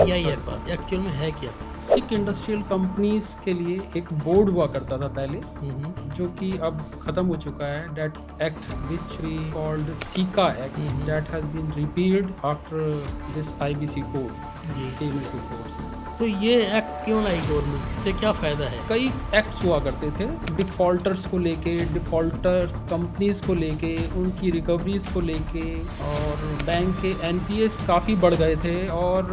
BIFR actual में है क्या? सिक इंडस्ट्रियल कंपनीज के लिए एक बोर्ड हुआ करता था पहले, हम्म, जो कि अब खत्म हो चुका है। That act which we called SICA act that has been repealed after this IBC code जी। Came into force. तो ये एक्ट क्यों लाई गवर्नमेंट? इससे क्या फ़ायदा है? कई एक्ट्स हुआ करते थे डिफ़ॉल्टर्स को लेके, डिफ़ॉल्टर्स कंपनीज को लेके, उनकी रिकवरीज को लेके, और बैंक के एनपीएस काफ़ी बढ़ गए थे, और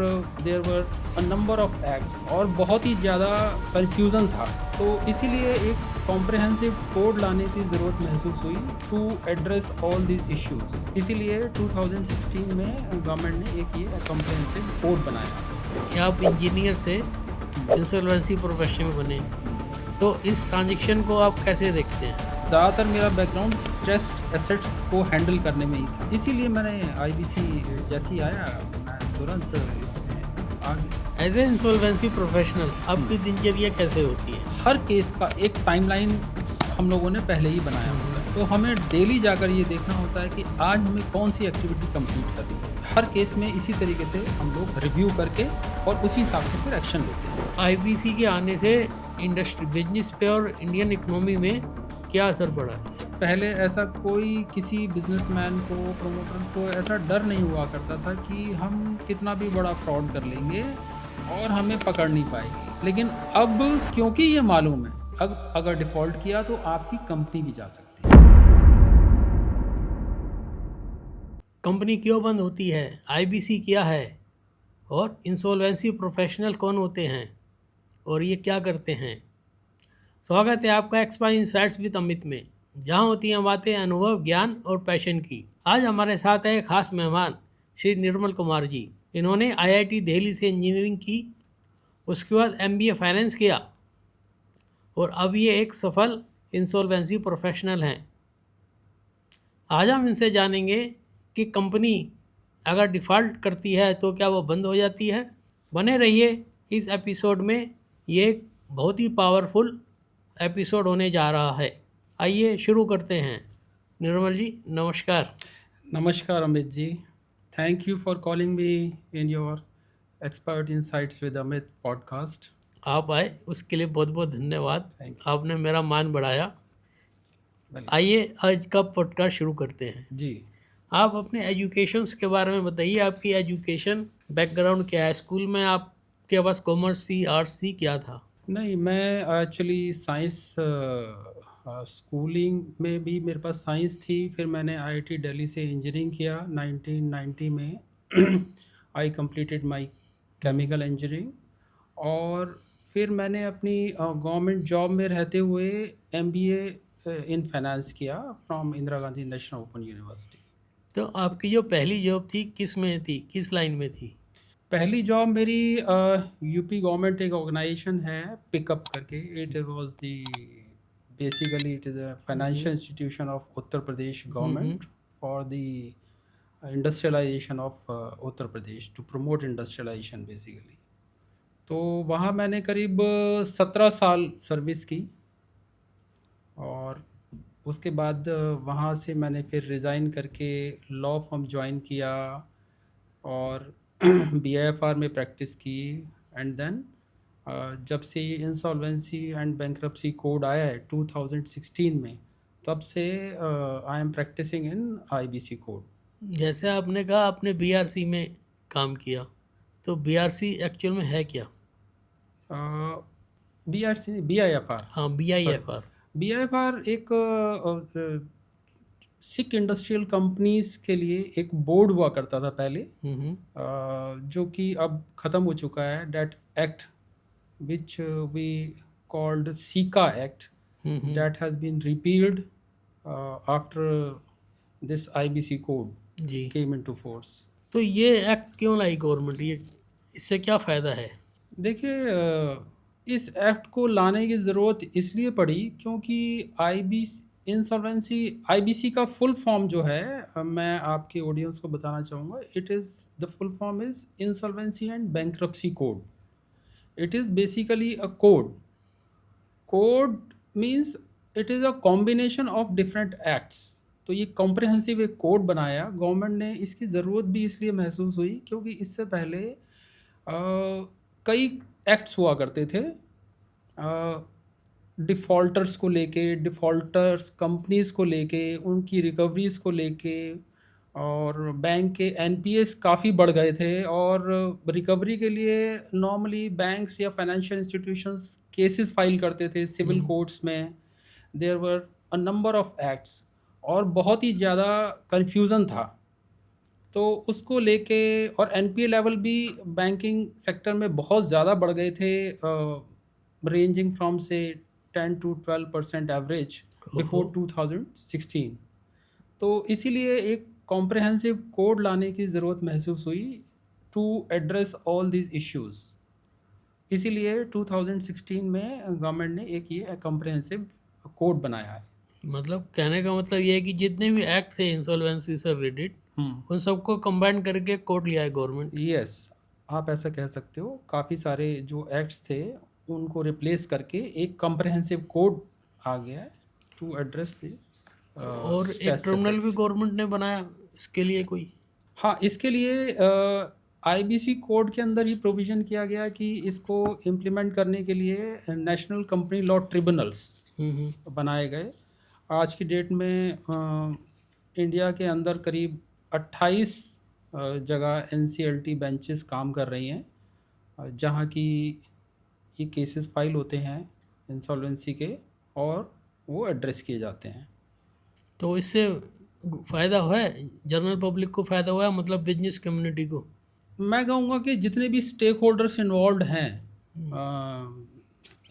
there were a number of acts, और बहुत ही ज़्यादा कंफ्यूजन था। तो इसीलिए एक कॉम्प्रहेंसिव कोड लाने की ज़रूरत महसूस हुई to address all these issues. इसीलिए 2016 में गवर्नमेंट ने एक ये कॉम्प्रहेंसिव कोड बनाया। कि आप इंजीनियर से इंसॉल्वेंसी प्रोफेशन में बने, तो इस ट्रांजेक्शन को आप कैसे देखते हैं? ज़्यादातर मेरा बैकग्राउंड स्ट्रेस्ड एसेट्स को हैंडल करने में ही था, इसीलिए मैंने आईबीसी जैसे ही आया मैं तुरंत इसमें आ गया। एज ए इंसॉल्वेंसी प्रोफेशनल आपकी दिनचर्या कैसे होती है? हर केस का एक टाइमलाइन हम लोगों ने पहले ही बनाया होता है, तो हमें डेली जाकर ये देखना होता है कि आज हमें कौन सी एक्टिविटी कंप्लीट करनी है। हर केस में इसी तरीके से हम लोग रिव्यू करके और उसी हिसाब से फिर एक्शन लेते हैं। IBC के आने से इंडस्ट्री बिजनेस पे और इंडियन इकोनॉमी में क्या असर पड़ा है? पहले ऐसा कोई किसी बिजनेसमैन को, प्रोमोटर्स को ऐसा डर नहीं हुआ करता था कि हम कितना भी बड़ा फ्रॉड कर लेंगे और हमें पकड़ नहीं पाएगी। लेकिन अब क्योंकि ये मालूम है अगर डिफ़ॉल्ट किया तो आपकी कंपनी भी जा सकती है। कंपनी क्यों बंद होती है? IBC क्या है? और इंसॉल्वेंसी प्रोफेशनल कौन होते हैं और ये क्या करते हैं? स्वागत है आपका एक्सपा इनसाइट्स विद अमित में, जहां होती हैं बातें अनुभव, ज्ञान और पैशन की। आज हमारे साथ है खास मेहमान श्री निर्मल कुमार जी। इन्होंने IIT दिल्ली से इंजीनियरिंग की, उसके बाद MBA फाइनेंस किया और अब ये एक सफल इंसॉल्वेंसी प्रोफेशनल हैं। आज हम इनसे जानेंगे कि कंपनी अगर डिफ़ॉल्ट करती है तो क्या वो बंद हो जाती है। बने रहिए इस एपिसोड में, ये एक बहुत ही पावरफुल एपिसोड होने जा रहा है। आइए शुरू करते हैं। निर्मल जी नमस्कार। नमस्कार Amit ji, thank you for calling me in your expert insights with Amit podcast. आप आए उसके लिए बहुत बहुत धन्यवाद। थैंक आपने मेरा मान बढ़ाया। यू। आइए आज का पॉडकास्ट शुरू करते हैं। जी, आप अपने एजुकेशंस के बारे में बताइए। आपकी एजुकेशन बैकग्राउंड क्या है? स्कूल में आपके पास कॉमर्स थी, आर्ट्स थी, क्या था? नहीं, मैं एक्चुअली साइंस, स्कूलिंग में भी मेरे पास साइंस थी। फिर मैंने आईआईटी दिल्ली से इंजीनियरिंग किया 1990 में। I completed my chemical engineering, और फिर मैंने अपनी गवर्नमेंट जॉब में रहते हुए एमबीए इन फाइनेंस किया from Indira Gandhi national open university. तो आपकी जो पहली जॉब थी किस में थी, किस लाइन में थी? पहली जॉब मेरी यूपी गवर्नमेंट एक ऑर्गेनाइजेशन है पिकअप करके। It was the basically it is a financial institution of Uttar Pradesh government for the industrialisation of Uttar Pradesh, to promote industrialisation basically. तो वहाँ मैंने करीब 17 साल सर्विस की, और उसके बाद वहाँ से मैंने फिर रिज़ाइन करके लॉ फर्म ज्वाइन किया, और बीआईएफआर में प्रैक्टिस की। एंड देन जब से ये इंसॉल्वेंसी एंड बैंक्रप्सी कोड आया है 2016 में, तब से I am practising in IBC code. जैसे आपने कहा आपने BRC में काम किया, तो BRC एक्चुअल में है क्या? बीआरसी बीआईएफआर, हाँ, सॉरी, BIFR। बीआईएफआर एक सिक इंडस्ट्रियल कंपनीज के लिए एक बोर्ड हुआ करता था पहले, जो कि अब ख़त्म हो चुका है। That act which we called SICA act that has been repealed after this IBC code जी। Came into force. तो ये एक्ट क्यों लाई गवर्नमेंट? ये इससे क्या फ़ायदा है? देखिए, इस एक्ट को लाने की ज़रूरत इसलिए पड़ी क्योंकि आईबीसी का फुल फॉर्म जो है, मैं आपके ऑडियंस को बताना चाहूँगा। It is the full form is insolvency and bankruptcy code. It is basically a code. Code means it is a combination of different acts. तो ये कॉम्प्रहेंसिव एक कोड बनाया गवर्नमेंट ने। इसकी ज़रूरत भी इसलिए महसूस हुई क्योंकि इससे पहले कई एक्ट्स हुआ करते थे डिफ़ॉल्टर्स को लेके, डिफ़ॉल्टर्स कंपनीज़ को लेके, उनकी रिकवरीज़ को लेके, और बैंक के एनपीएस काफ़ी बढ़ गए थे, और रिकवरी के लिए नॉर्मली बैंक्स या फाइनेंशियल इंस्टीट्यूशंस केसेस फाइल करते थे सिविल कोर्ट्स में। There were a number of acts, और बहुत ही ज़्यादा कन्फ्यूज़न था। तो उसको लेके, और एनपीए लेवल भी बैंकिंग सेक्टर में बहुत ज़्यादा बढ़ गए थे, रेंजिंग फ्रॉम से 10 to 12% एवरेज बिफोर 2016। तो इसीलिए एक कॉम्प्रहेंसिव कोड लाने की ज़रूरत महसूस हुई to address all these issues. इसीलिए 2016 में गवर्नमेंट ने एक ये कॉम्प्रहेंसिव कोड बनाया है। मतलब कहने का मतलब ये है कि जितने भी एक्ट थे इंसॉल्वेंसी से रिलेटेड उन सबको कंबाइन करके कोड लिया है गवर्नमेंट। यस, आप ऐसा कह सकते हो। काफ़ी सारे जो एक्ट्स थे उनको रिप्लेस करके एक कॉम्प्रहेंसिव कोड आ गया है टू एड्रेस दिस और एक ट्रिब्यूनल भी गवर्नमेंट ने बनाया इसके लिए कोई? हाँ, इसके लिए आईबीसी कोड के अंदर ही प्रोविज़न किया गया कि इसको इम्प्लीमेंट करने के लिए नेशनल कंपनी लॉ ट्रिब्यूनल्स बनाए गए। आज की डेट में इंडिया के अंदर करीब 28 जगह एनसीएलटी बेंचेस काम कर रही हैं, जहाँ की ये केसेस फाइल होते हैं इंसॉल्वेंसी के, और वो एड्रेस किए जाते हैं। तो इससे फ़ायदा हुआ है जनरल पब्लिक को, फ़ायदा हुआ है मतलब बिजनेस कम्युनिटी को? मैं कहूँगा कि जितने भी स्टेक होल्डर्स इन्वॉल्व हैं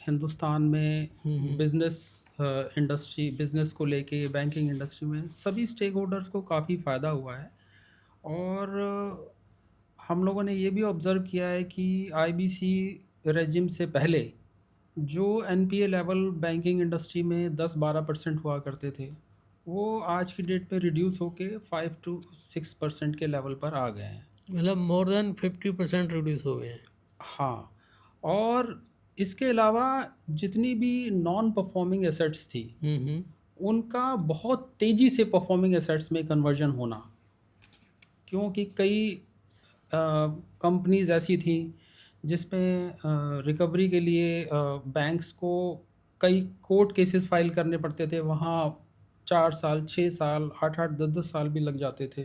हिंदुस्तान में, बिजनेस इंडस्ट्री, बिजनेस को लेके, बैंकिंग इंडस्ट्री में, सभी स्टेक होल्डर्स को काफ़ी फ़ायदा हुआ है। और हम लोगों ने ये भी ऑब्ज़र्व किया है कि आईबीसी रेजिम से पहले जो एनपीए लेवल बैंकिंग इंडस्ट्री में 10-12% हुआ करते थे, वो आज की डेट में रिड्यूस होके 5 to 6% के लेवल पर आ गए हैं। मतलब मोर देन 50% रिड्यूस हो गए हैं। हाँ, और इसके अलावा जितनी भी नॉन परफॉर्मिंग एसेट्स थी उनका बहुत तेज़ी से परफॉर्मिंग एसेट्स में कन्वर्जन होना, क्योंकि कई कंपनीज ऐसी थी जिसमें रिकवरी के लिए बैंक्स को कई कोर्ट केसेस फाइल करने पड़ते थे। वहाँ 4 साल, 6 साल, 8-8, 10-10 साल भी लग जाते थे।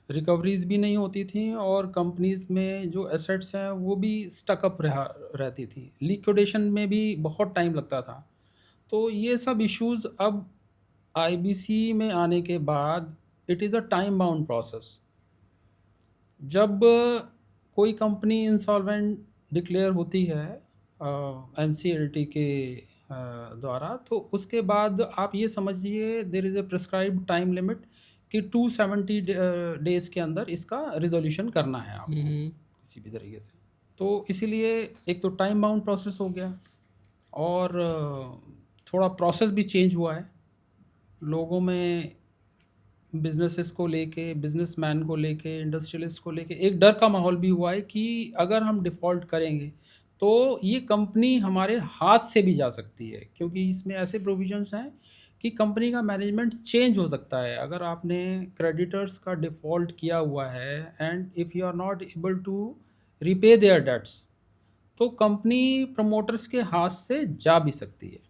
रिकवरीज भी नहीं होती थी, और कंपनीज में जो एसेट्स हैं वो भी स्टकअप रहती थी। लिक्विडेशन में भी बहुत टाइम लगता था। तो ये सब इश्यूज अब आईबीसी में आने के बाद it is a time bound process. जब कोई कंपनी इंसॉल्वेंट डिक्लेयर होती है एनसीएलटी के द्वारा, तो उसके बाद आप ये समझिए there is a prescribed time limit कि 270 डेज़ के अंदर इसका रिजोल्यूशन करना है आपको किसी भी तरीके से। तो इसीलिए एक तो टाइम बाउंड प्रोसेस हो गया, और थोड़ा प्रोसेस भी चेंज हुआ है। लोगों में बिजनेसेस को लेके, बिजनेसमैन को लेके, इंडस्ट्रियलिस्ट को लेके एक डर का माहौल भी हुआ है कि अगर हम डिफ़ॉल्ट करेंगे तो ये कंपनी हमारे हाथ से भी जा सकती है, क्योंकि इसमें ऐसे प्रोविजंस हैं कि कंपनी का मैनेजमेंट चेंज हो सकता है। अगर आपने क्रेडिटर्स का डिफ़ॉल्ट किया हुआ है and if you are not able to repay their debts, तो कंपनी प्रमोटर्स के हाथ से जा भी सकती है।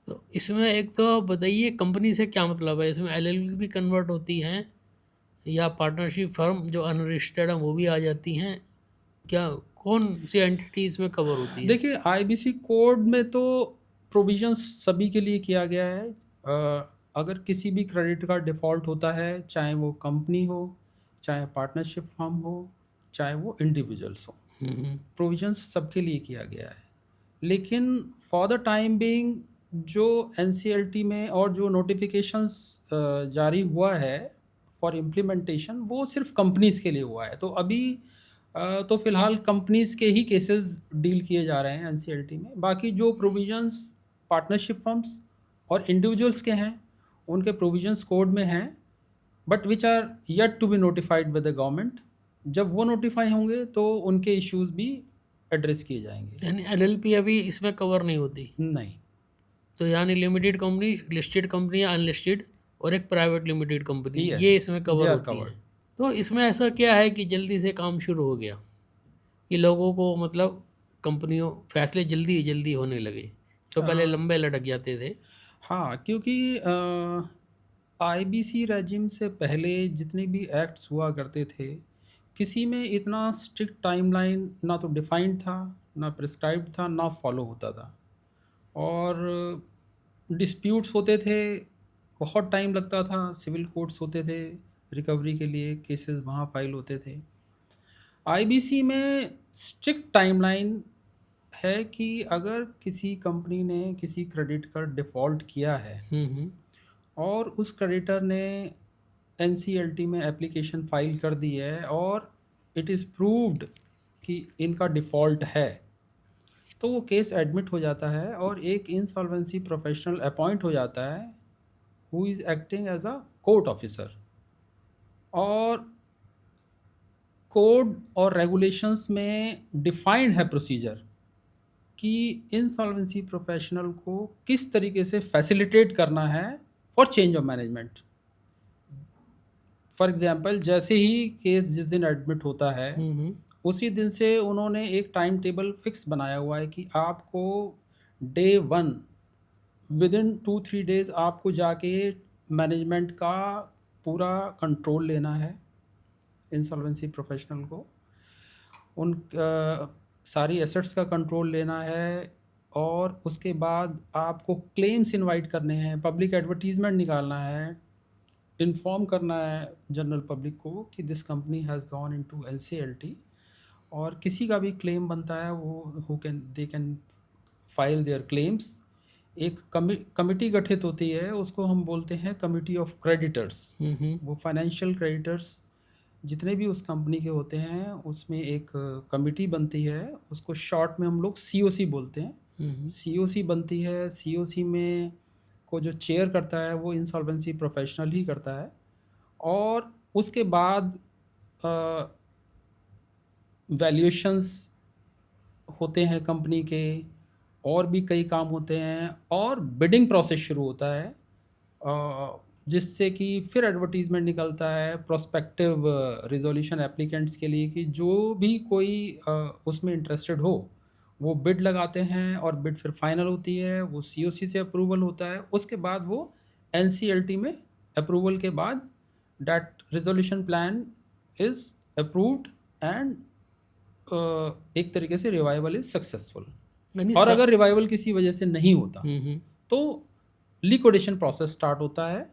तो इसमें एक तो बताइए कंपनी से क्या मतलब है? इसमें एलएलपी भी कन्वर्ट होती हैं या पार्टनरशिप फर्म जो अनरजिस्टर्ड हैं वो भी आ जाती हैं? क्या कौन सी एंटिटी इसमें कवर होती है? देखिए, आईबीसी कोड में तो प्रोविजंस सभी के लिए किया गया है। अगर किसी भी क्रेडिट कार्ड डिफ़ॉल्ट होता है, चाहे वो कंपनी हो, चाहे पार्टनरशिप फर्म हो, चाहे वो इंडिविजुअल्स हो, प्रोविजंस सबके लिए किया गया है। लेकिन फॉर द टाइम बीइंग जो एनसीएलटी में और जो नोटिफिकेशंस जारी हुआ है फॉर इम्प्लीमेंटेशन, वो सिर्फ कंपनीज़ के लिए हुआ है। तो अभी तो फ़िलहाल कंपनीज़ के ही केसेस डील किए जा रहे हैं एनसीएलटी में। बाकी जो प्रोविजंस पार्टनरशिप फर्म्स और इंडिविजुअल्स के हैं, उनके प्रोविजंस कोड में हैं, but which are yet to be notified with the government. जब वो नोटिफाई होंगे तो उनके इश्यूज़ भी एड्रेस किए जाएंगे। यानी एलएलपी अभी इसमें कवर नहीं होती? नहीं। तो यानी लिमिटेड कंपनी, लिस्टेड कंपनी या अनलिस्टेड, और एक प्राइवेट लिमिटेड कंपनी, Yes, ये इसमें they कवर are होती है। covered. तो इसमें ऐसा क्या है कि जल्दी से काम शुरू हो गया? कि लोगों को मतलब कंपनियों फैसले जल्दी जल्दी होने लगे, जो पहले लंबे लटक जाते थे? हाँ, क्योंकि आईबीसी रेजिम से पहले जितने भी एक्ट्स हुआ करते थे, किसी में इतना स्ट्रिक्ट टाइमलाइन ना तो डिफाइंड था, ना प्रिस्क्राइब्ड था, ना फॉलो होता था। और डिस्प्यूट्स होते थे, बहुत टाइम लगता था, सिविल कोर्ट्स होते थे, रिकवरी के लिए केसेस वहाँ फाइल होते थे। आईबीसी में स्ट्रिक्ट टाइमलाइन है कि अगर किसी कंपनी ने किसी क्रेडिट का डिफ़ॉल्ट किया है हम्म। और उस क्रेडिटर ने एनसीएलटी में एप्लीकेशन फाइल कर दी है और इट इज़ प्रूव्ड कि इनका डिफ़ॉल्ट है, तो वो केस एडमिट हो जाता है और एक इंसॉल्वेंसी प्रोफेशनल अपॉइंट हो जाता है who is acting as a court officer. और कोड और रेगुलेशंस में डिफाइंड है प्रोसीजर कि इंसॉल्वेंसी प्रोफेशनल को किस तरीके से फैसिलिटेट करना है for change of management. For example, जैसे ही केस जिस दिन एडमिट होता है उसी दिन से उन्होंने एक टाइम टेबल फिक्स बनाया हुआ है कि आपको डे 1 विद इन 2-3 डेज आपको जाके मैनेजमेंट का पूरा कंट्रोल लेना है इंसॉल्वेंसी प्रोफेशनल को, उन सारी एसेट्स का कंट्रोल लेना है और उसके बाद आपको क्लेम्स इनवाइट करने हैं, पब्लिक एडवर्टीजमेंट निकालना है, इन्फॉर्म करना है जनरल पब्लिक को कि this company has gone into NCLT. और किसी का भी क्लेम बनता है वो they can file there claims. एक कमिटी गठित होती है, उसको हम बोलते हैं कमिटी ऑफ क्रेडिटर्स। वो फाइनेंशियल क्रेडिटर्स जितने भी उस कंपनी के होते हैं उसमें एक कमिटी बनती है, उसको शॉर्ट में हम लोग सीओसी बोलते हैं। सीओसी बनती है, सीओसी में को जो चेयर करता है वो इंसॉल्वेंसी प्रोफेशनल ही करता है। और उसके बाद वैल्यूएशंस होते हैं कंपनी के, और भी कई काम होते हैं और बिडिंग प्रोसेस शुरू होता है, जिससे कि फिर एडवर्टीजमेंट निकलता है प्रोस्पेक्टिव रिजोल्यूशन एप्लीकेंट्स के लिए कि जो भी कोई उसमें इंटरेस्टेड हो वो बिड लगाते हैं और बिड फिर फाइनल होती है, वो सीओसी से अप्रूवल होता है, उसके बाद वो एनसीएलटी में अप्रूवल के बाद that resolution plan is approved and एक तरीके से रिवाइवल इज सक्सेसफुल। यानी और अगर रिवाइवल किसी वजह से नहीं होता तो लिक्विडेशन प्रोसेस स्टार्ट होता है।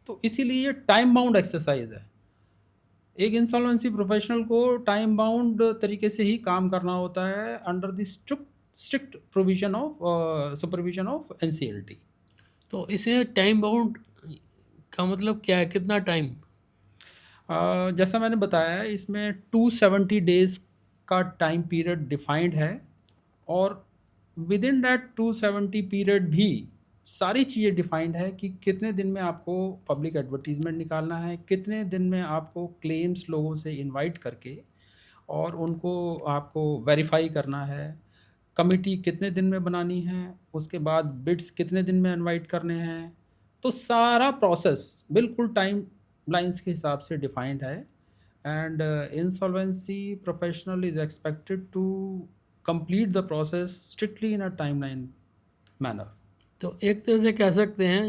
तो इसीलिए ये टाइम बाउंड एक्सरसाइज है। एक इंसॉल्वेंसी प्रोफेशनल को टाइम बाउंड तरीके से ही काम करना होता है under the strict provision of supervision of NCLT. तो इसमें टाइम बाउंड का मतलब क्या है, कितना टाइम? जैसा मैंने बताया इसमें 270 डेज का टाइम पीरियड डिफाइंड है और विद इन दैट 270 पीरियड भी सारी चीज़ें डिफाइंड है कि कितने दिन में आपको पब्लिक एडवर्टीजमेंट निकालना है, कितने दिन में आपको क्लेम्स लोगों से इनवाइट करके और उनको आपको वेरीफाई करना है, कमिटी कितने दिन में बनानी है, उसके बाद बिड्स कितने दिन में इनवाइट करने हैं। तो सारा प्रोसेस बिल्कुल टाइम लाइंस के हिसाब से डिफाइंड है and insolvency professional is expected to complete the process strictly in a timeline manner. तो एक तरह से कह सकते हैं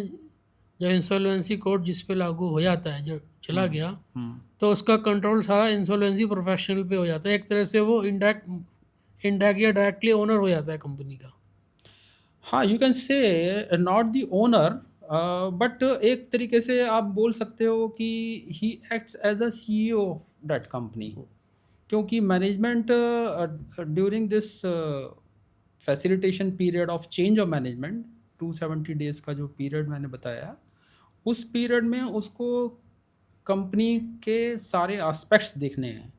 जब इंसॉल्वेंसी कोड जिस पे लागू हो जाता है, जो चला गया, तो उसका कंट्रोल सारा इंसॉल्वेंसी प्रोफेशनल पे हो जाता है। एक तरह से वो इनडायरेक्ट या डायरेक्टली ओनर हो जाता है कंपनी का। हाँ, you can say not the owner, but एक तरीके से आप बोल सकते हो कि he acts as a CEO of that company, क्योंकि management during this facilitation period of change of management 270 days का जो पीरियड मैंने बताया, उस पीरियड में उसको कंपनी के सारे एस्पेक्ट्स देखने हैं,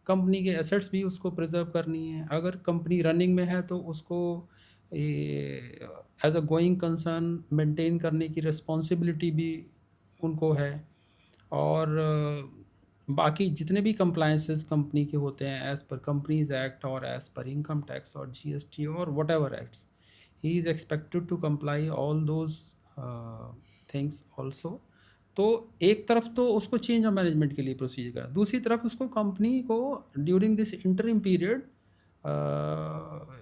कंपनी के एसेट्स भी उसको प्रिजर्व करनी है, अगर कंपनी रनिंग में है तो उसको as a going concern maintain करने की रिस्पॉन्सिबिलिटी भी उनको है। और बाकी जितने भी कंप्लायंसेस कंपनी के होते हैं एज़ पर कंपनीज एक्ट और एज़ पर इनकम टैक्स और जीएसटी और whatever acts, he is expected to comply all those things also तो एक तरफ तो उसको चेंज ऑफ मैनेजमेंट के लिए प्रोसीजर करा, दूसरी तरफ उसको कंपनी को during this interim period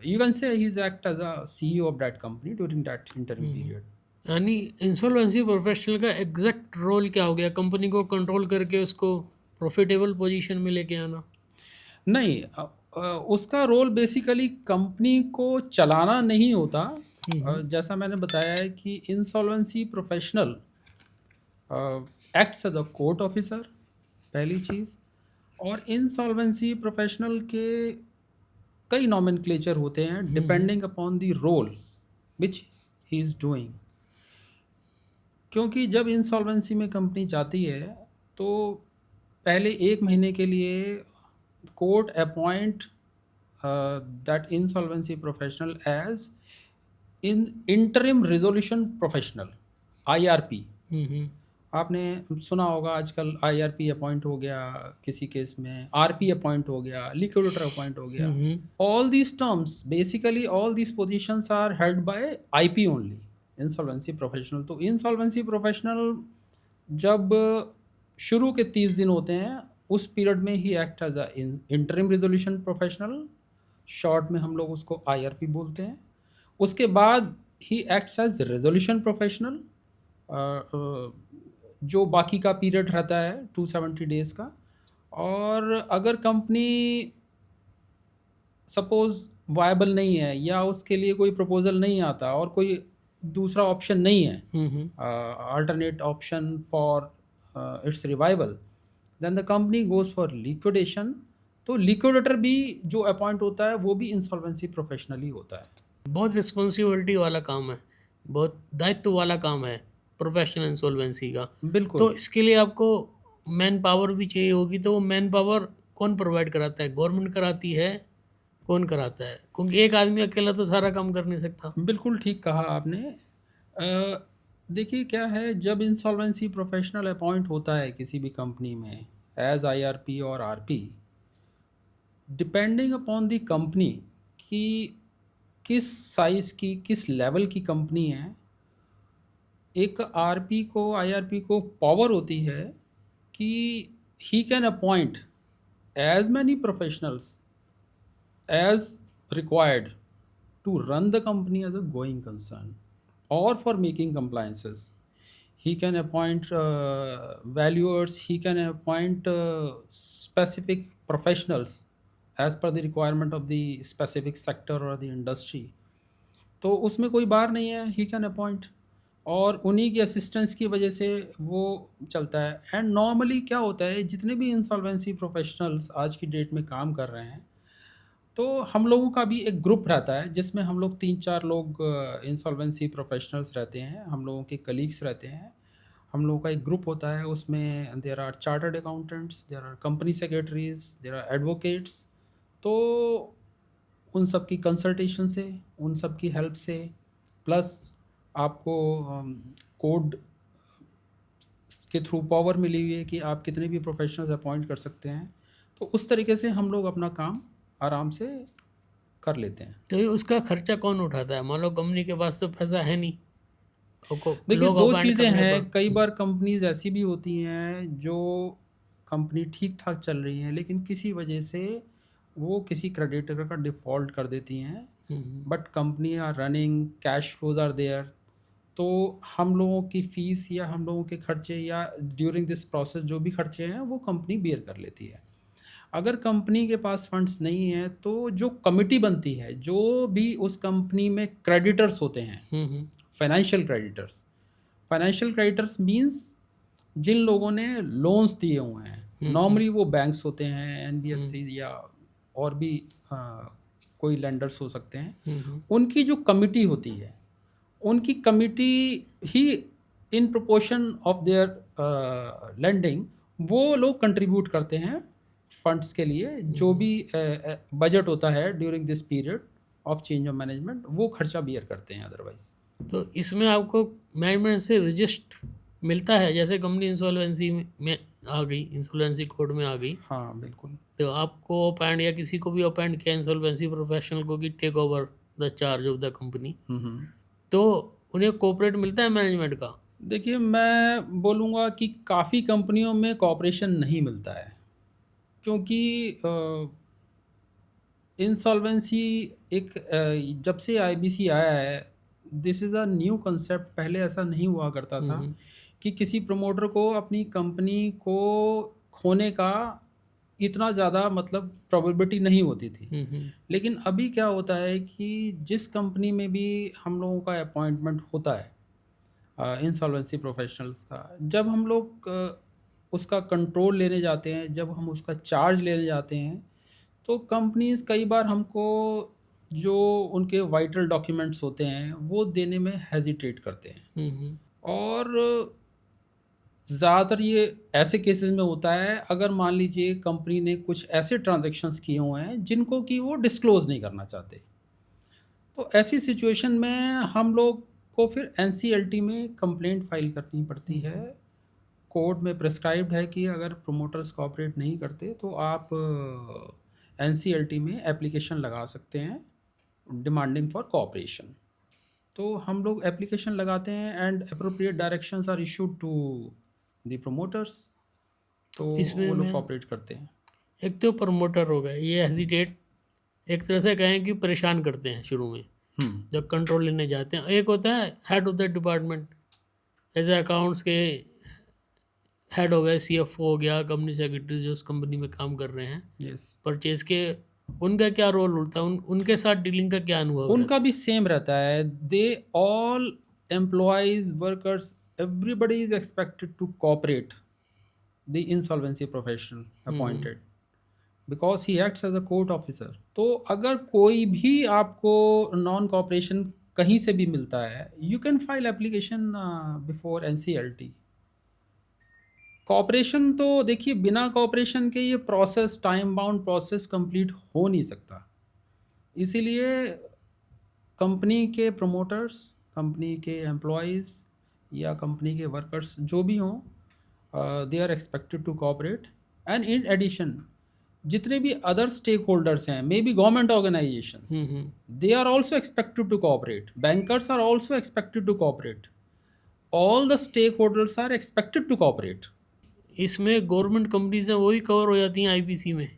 you can say he is act as a CEO of that company during that interim period. यानी इंसॉल्वेंसी प्रोफेशनल का एग्जैक्ट रोल क्या हो गया? कंपनी को कंट्रोल करके उसको प्रॉफिटेबल पोजीशन में लेके आना? नहीं, उसका रोल बेसिकली कंपनी को चलाना नहीं होता। जैसा मैंने बताया है कि insolvency professional acts as a court officer, पहली चीज़। और इंसॉल्वेंसी प्रोफेशनल के कई नॉमेनक्लेचर होते हैं depending upon the role which he is doing. क्योंकि जब इंसॉल्वेंसी में कंपनी जाती है तो पहले 1 महीने के लिए court appoint that insolvency professional as interim resolution professional, IRP। आपने सुना होगा आजकल IRP अपॉइंट हो गया, किसी केस में RP अपॉइंट हो गया, लिक्विडेटर अपॉइंट हो गया। All these terms basically all these positions are held by IP only, insolvency professional. तो इंसॉल्वेंसी प्रोफेशनल जब शुरू के 30 दिन होते हैं उस पीरियड में he act as a interim resolution professional, short में हम लोग उसको IRP बोलते हैं। उसके बाद he acts as resolution professional, जो बाकी का पीरियड रहता है 270 डेज़ का। और अगर कंपनी सपोज वायबल नहीं है या उसके लिए कोई प्रपोजल नहीं आता और कोई दूसरा ऑप्शन नहीं है, alternate option for its revival, then the company goes for liquidation. तो लिक्विडेटर भी जो अपॉइंट होता है वो भी इंसॉल्वेंसी प्रोफेशनल ही होता है। बहुत रिस्पॉन्सिबिलिटी वाला काम है, बहुत दायित्व वाला काम है प्रोफेशनल इंसॉल्वेंसी का। बिल्कुल। तो इसके लिए आपको मैन पावर भी चाहिए होगी, तो वो मैन पावर कौन प्रोवाइड कराता है? गवर्नमेंट कराती है? कौन कराता है? क्योंकि एक आदमी अकेला तो सारा काम कर नहीं सकता। बिल्कुल ठीक कहा आपने। देखिए क्या है, जब इंसॉल्वेंसी प्रोफेशनल अपॉइंट होता है किसी भी कंपनी में एज IRP और RP, depending upon the company कि किस साइज़ की किस लेवल की कंपनी है, एक RP को IRP को पावर होती है कि he can appoint as many professionals as required to run the company as a going concern or for making compliances. He can appoint valuers, he can appoint specific professionals as per the requirement of the specific sector or the industry. तो उसमें कोई बार नहीं है, ही can appoint, और उन्हीं की assistance की वजह से वो चलता है। एंड नॉर्मली क्या होता है, जितने भी इंसॉल्वेंसी प्रोफेशनल्स आज की डेट में काम कर रहे हैं, तो हम लोगों का भी एक ग्रुप रहता है जिसमें हम लोग 3-4 लोग इंसॉल्वेंसी प्रोफेशनल्स रहते हैं, हम लोगों के कलीग्स रहते हैं। हम लोगों का एक ग्रुप होता है, उसमें there are chartered accountants, there are company secretaries, there are advocates. तो उन सब की कंसल्टेशन से, उन सब की हेल्प से, प्लस आपको कोड के थ्रू पावर मिली हुई है कि आप कितने भी प्रोफेशनल्स अपॉइंट कर सकते हैं। तो उस तरीके से हम लोग अपना काम आराम से कर लेते हैं। तो ये उसका खर्चा कौन उठाता है? मान लो कंपनी के पास तो पैसा है नहीं। देखिए, लोग 2 अपॉइंट चीज़ें करने हैं। पर कई बार कंपनीज ऐसी भी होती हैं जो कंपनी ठीक ठाक चल रही हैं, लेकिन किसी वजह से वो किसी क्रेडिटर का डिफ़ॉल्ट कर देती हैं, but company are running, cash flows are there. तो हम लोगों की फ़ीस या हम लोगों के खर्चे या ड्यूरिंग दिस प्रोसेस जो भी खर्चे हैं वो कंपनी बेयर कर लेती है। अगर कंपनी के पास फंड्स नहीं है तो जो कमिटी बनती है, जो भी उस कंपनी में क्रेडिटर्स होते हैं, financial creditors, financial creditors means जिन लोगों ने लोन्स दिए हुए हैं, नॉर्मली वो बैंक्स होते हैं, NBFC या और भी कोई लेंडर्स हो सकते हैं। उनकी जो कमिटी होती है, उनकी committee he in proportion of their lending वो लोग कंट्रीब्यूट करते हैं फंड्स के लिए। जो भी बजट होता है during this period of change of management, वो खर्चा बियर करते हैं अदरवाइज। तो इसमें आपको मैनेजमेंट से रजिस्टर मिलता है, जैसे कंपनी इंसॉल्वेंसी में आ गई, इंसॉल्वेंसी कोड में आ गई, हाँ बिल्कुल। तो आपको अपॉइंट या किसी को भी अपॉइंट किया इंसॉल्वेंसी प्रोफेशनल को कि take over the charge of the company, तो उन्हें कोऑपरेट मिलता है मैनेजमेंट का? देखिए, मैं बोलूँगा कि काफ़ी कंपनियों में कोऑपरेशन नहीं मिलता है, क्योंकि इंसॉल्वेंसी एक जब से आईबीसी आया है, this is a new concept. पहले ऐसा नहीं हुआ करता था हम्म कि किसी प्रमोटर को अपनी कंपनी को खोने का इतना ज़्यादा मतलब प्रोबेबिलिटी नहीं होती थी। हम्म लेकिन अभी क्या होता है कि जिस कंपनी में भी हम लोगों का अपॉइंटमेंट होता है इंसॉल्वेंसी प्रोफेशनल्स का, जब हम लोग उसका कंट्रोल लेने जाते हैं, जब हम उसका चार्ज लेने जाते हैं, तो कंपनीज कई बार हमको जो उनके वाइटल डॉक्यूमेंट्स होते हैं वो देने में हेजिटेट करते हैं। हम्म और ज़्यादातर ये ऐसे केसेस में होता है अगर मान लीजिए कंपनी ने कुछ ऐसे ट्रांजैक्शंस किए हुए हैं जिनको कि वो डिस्क्लोज़ नहीं करना चाहते। तो ऐसी सिचुएशन में हम लोग को फिर एनसीएलटी में कंप्लेंट फाइल करनी पड़ती है। कोड में प्रिस्क्राइब्ड है कि अगर प्रोमोटर्स कोऑपरेट नहीं करते तो आप एनसीएलटी में एप्लीकेशन लगा सकते हैं डिमांडिंग फॉर कोऑपरेशन। तो हम लोग एप्लीकेशन लगाते हैं and appropriate directions are issued to the promoters, तो इसमें वो लोग मैं कोऑपरेट करते हैं। एक तो प्रमोटर हो गए, ये हेजिटेट एक तरह से कहें कि परेशान करते हैं शुरू में हम्म। जब कंट्रोल लेने जाते हैं। एक होता है हेड ऑफ द डिपार्टमेंट, जैसे अकाउंट्स के हेड हो गए, सीएफओ हो गया, कंपनी सेक्रेटरी जो उस कंपनी में काम कर रहे हैं, यस। परचेज के, उनका क्या रोल होता है, उनके साथ डीलिंग का क्या अनुभव उनका रहता भी सेम रहता है। They all employees workers everybody is expected to cooperate the insolvency professional है? Appointed because he acts as a court officer. तो अगर कोई भी आपको नॉन कॉपरेशन कहीं से भी मिलता है, you can file application before NCLT. Cooperation तो देखिए, बिना कॉपरेशन के ये process, time bound process complete हो नहीं सकता। इसीलिए कंपनी के प्रमोटर्स, कंपनी के एम्प्लॉयज़ या कंपनी के वर्कर्स जो भी हों, they are expected to cooperate. And in addition जितने भी अदर स्टेक होल्डर्स हैं, may be government organisations, they are also expected to cooperate. Bankers are also expected to cooperate. All the stakeholders are expected to cooperate. इसमें government companies हैं वही cover हो जाती हैं IPC में।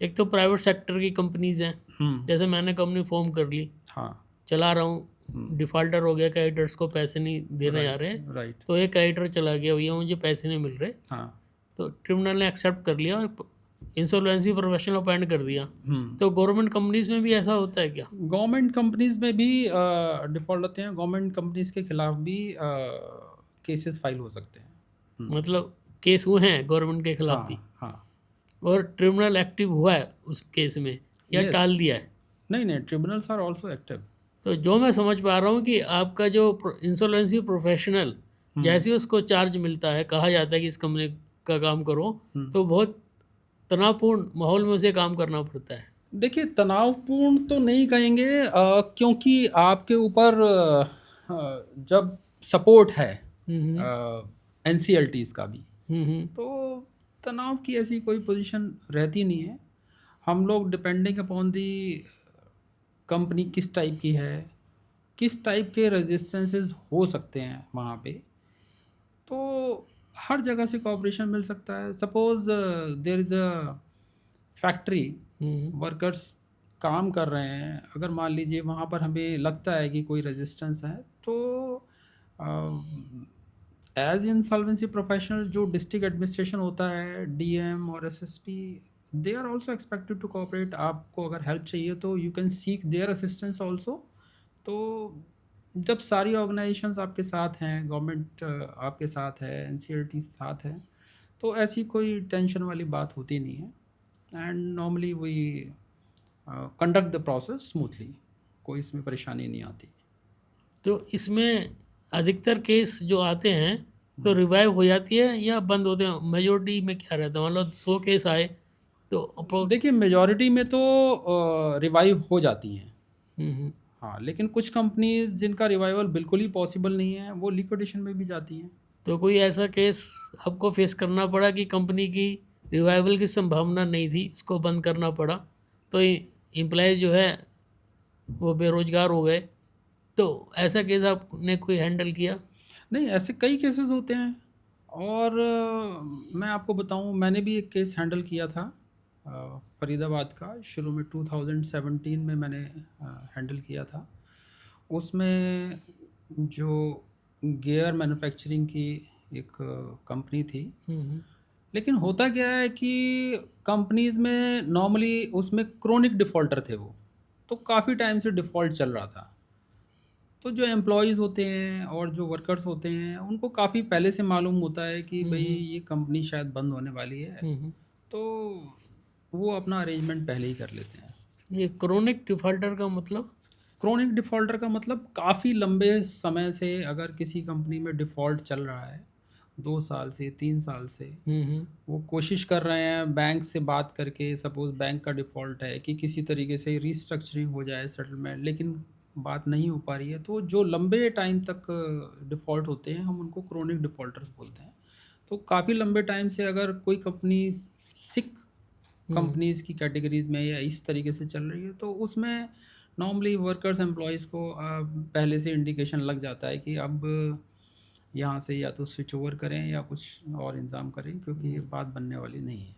एक तो प्राइवेट सेक्टर की कंपनीज हैं, जैसे मैंने कंपनी फॉर्म कर ली, हाँ। चला रहा हूँ, डिफॉल्टर हो गया, क्रेडिटर्स को पैसे नहीं देने जा रहे, राइट। तो एक क्रेडिटर चला गया, भैया मुझे पैसे नहीं मिल रहे, हाँ। तो ट्रिब्यूनल ने एक्सेप्ट कर लिया और इंसॉल्वेंसी प्रोफेशनल अपॉइंट कर दिया। तो गवर्नमेंट कंपनीज में भी ऐसा होता है क्या? गवर्नमेंट कंपनीज में भी डिफॉल्ट होते हैं। गवर्नमेंट कंपनीज के खिलाफ भी केसेस फाइल हो सकते हैं। मतलब केस हुए हैं गवर्नमेंट के खिलाफ भी, हाँ। हाँ। और ट्रिब्यूनल एक्टिव हुआ है उस केस में या Yes. टाल दिया है? नहीं, ट्रिब्यूनल्स आर ऑल्सो एक्टिव। तो जो मैं समझ पा रहा हूँ कि आपका जो इंसॉल्वेंसी प्रोफेशनल, जैसे ही उसको चार्ज मिलता है, कहा जाता है कि इस कंपनी का काम करो, तो बहुत तनावपूर्ण माहौल में उसे काम करना पड़ता है। देखिए, तनावपूर्ण तो नहीं कहेंगे, क्योंकि आपके ऊपर जब सपोर्ट है एनसीएलटीज का भी, तो तनाव की ऐसी कोई पोजीशन रहती नहीं है। हम लोग डिपेंडिंग अपॉन दी कंपनी किस टाइप की है, किस टाइप के रेजिस्टेंसेस हो सकते हैं वहाँ पे, तो हर जगह से कोऑपरेशन मिल सकता है। Suppose there is a factory, workers काम कर रहे हैं, अगर मान लीजिए वहाँ पर हमें लगता है कि कोई रेजिस्टेंस है, तो एज इंसॉल्वेंसी प्रोफेशनल जो डिस्ट्रिक्ट एडमिनिस्ट्रेशन होता है, डीएम और SSP, they are also expected to cooperate. आपको अगर हेल्प चाहिए तो you can seek their assistance also. तो जब सारी ऑर्गेनाइजेशंस आपके साथ हैं, गवर्नमेंट आपके साथ है, एनसीएलटी साथ है, तो ऐसी कोई टेंशन वाली बात होती नहीं है। And normally we conduct the process smoothly, कोई इसमें परेशानी नहीं आती। तो इसमें अधिकतर केस जो आते हैं तो रिवाइव हो जाती है या बंद होते हैं? मेजोरिटी में क्या रहता है? मान लो 100 केस आए तो देखिए, मेजॉरिटी में तो रिवाइव हो जाती हैं। हम्म। हाँ, लेकिन कुछ कंपनीज जिनका रिवाइवल बिल्कुल ही पॉसिबल नहीं है, वो लिक्विडेशन में भी जाती हैं। तो कोई ऐसा केस आपको फेस करना पड़ा कि कंपनी की रिवाइवल की संभावना नहीं थी, उसको बंद करना पड़ा, तो एम्प्लॉय जो है वो बेरोजगार हो गए, तो ऐसा केस आपने कोई हैंडल किया? नहीं, ऐसे कई केसेस होते हैं। और मैं आपको बताऊं, मैंने भी एक केस हैंडल किया था फरीदाबाद का। शुरू में 2017 में मैंने हैंडल किया था। उसमें जो गियर मैन्युफैक्चरिंग की एक कंपनी थी। लेकिन होता क्या है कि कंपनीज में नॉर्मली उसमें क्रोनिक डिफ़ॉल्टर थे वो, तो काफ़ी टाइम से डिफ़ॉल्ट चल रहा था। तो जो एम्प्लॉयज़ होते हैं और जो वर्कर्स होते हैं, उनको काफ़ी पहले से मालूम होता है कि भाई ये कंपनी शायद बंद होने वाली है, तो वो अपना अरेंजमेंट पहले ही कर लेते हैं। ये क्रोनिक डिफॉल्टर का मतलब? क्रोनिक डिफ़ॉल्टर का मतलब काफ़ी लंबे समय से अगर किसी कंपनी में डिफ़ॉल्ट चल रहा है, 2 साल से 3 साल से, वो कोशिश कर रहे हैं बैंक से बात करके, सपोज़ बैंक का डिफ़ॉल्ट है कि किसी तरीके से रीस्ट्रक्चरिंग हो जाए, सेटलमेंट, लेकिन बात नहीं हो पा रही है, तो जो लंबे टाइम तक डिफ़ॉल्ट होते हैं, हम उनको क्रोनिक डिफ़ॉल्टर्स बोलते हैं। तो काफ़ी लंबे टाइम से अगर कोई कंपनी सिक कंपनीज़ की कैटेगरीज में या इस तरीके से चल रही है, तो उसमें नॉर्मली वर्कर्स एम्प्लॉयज़ को पहले से इंडिकेशन लग जाता है कि अब यहाँ से या तो स्विच ओवर करें या कुछ और इंतज़ाम करें, क्योंकि ये बात बनने वाली नहीं है।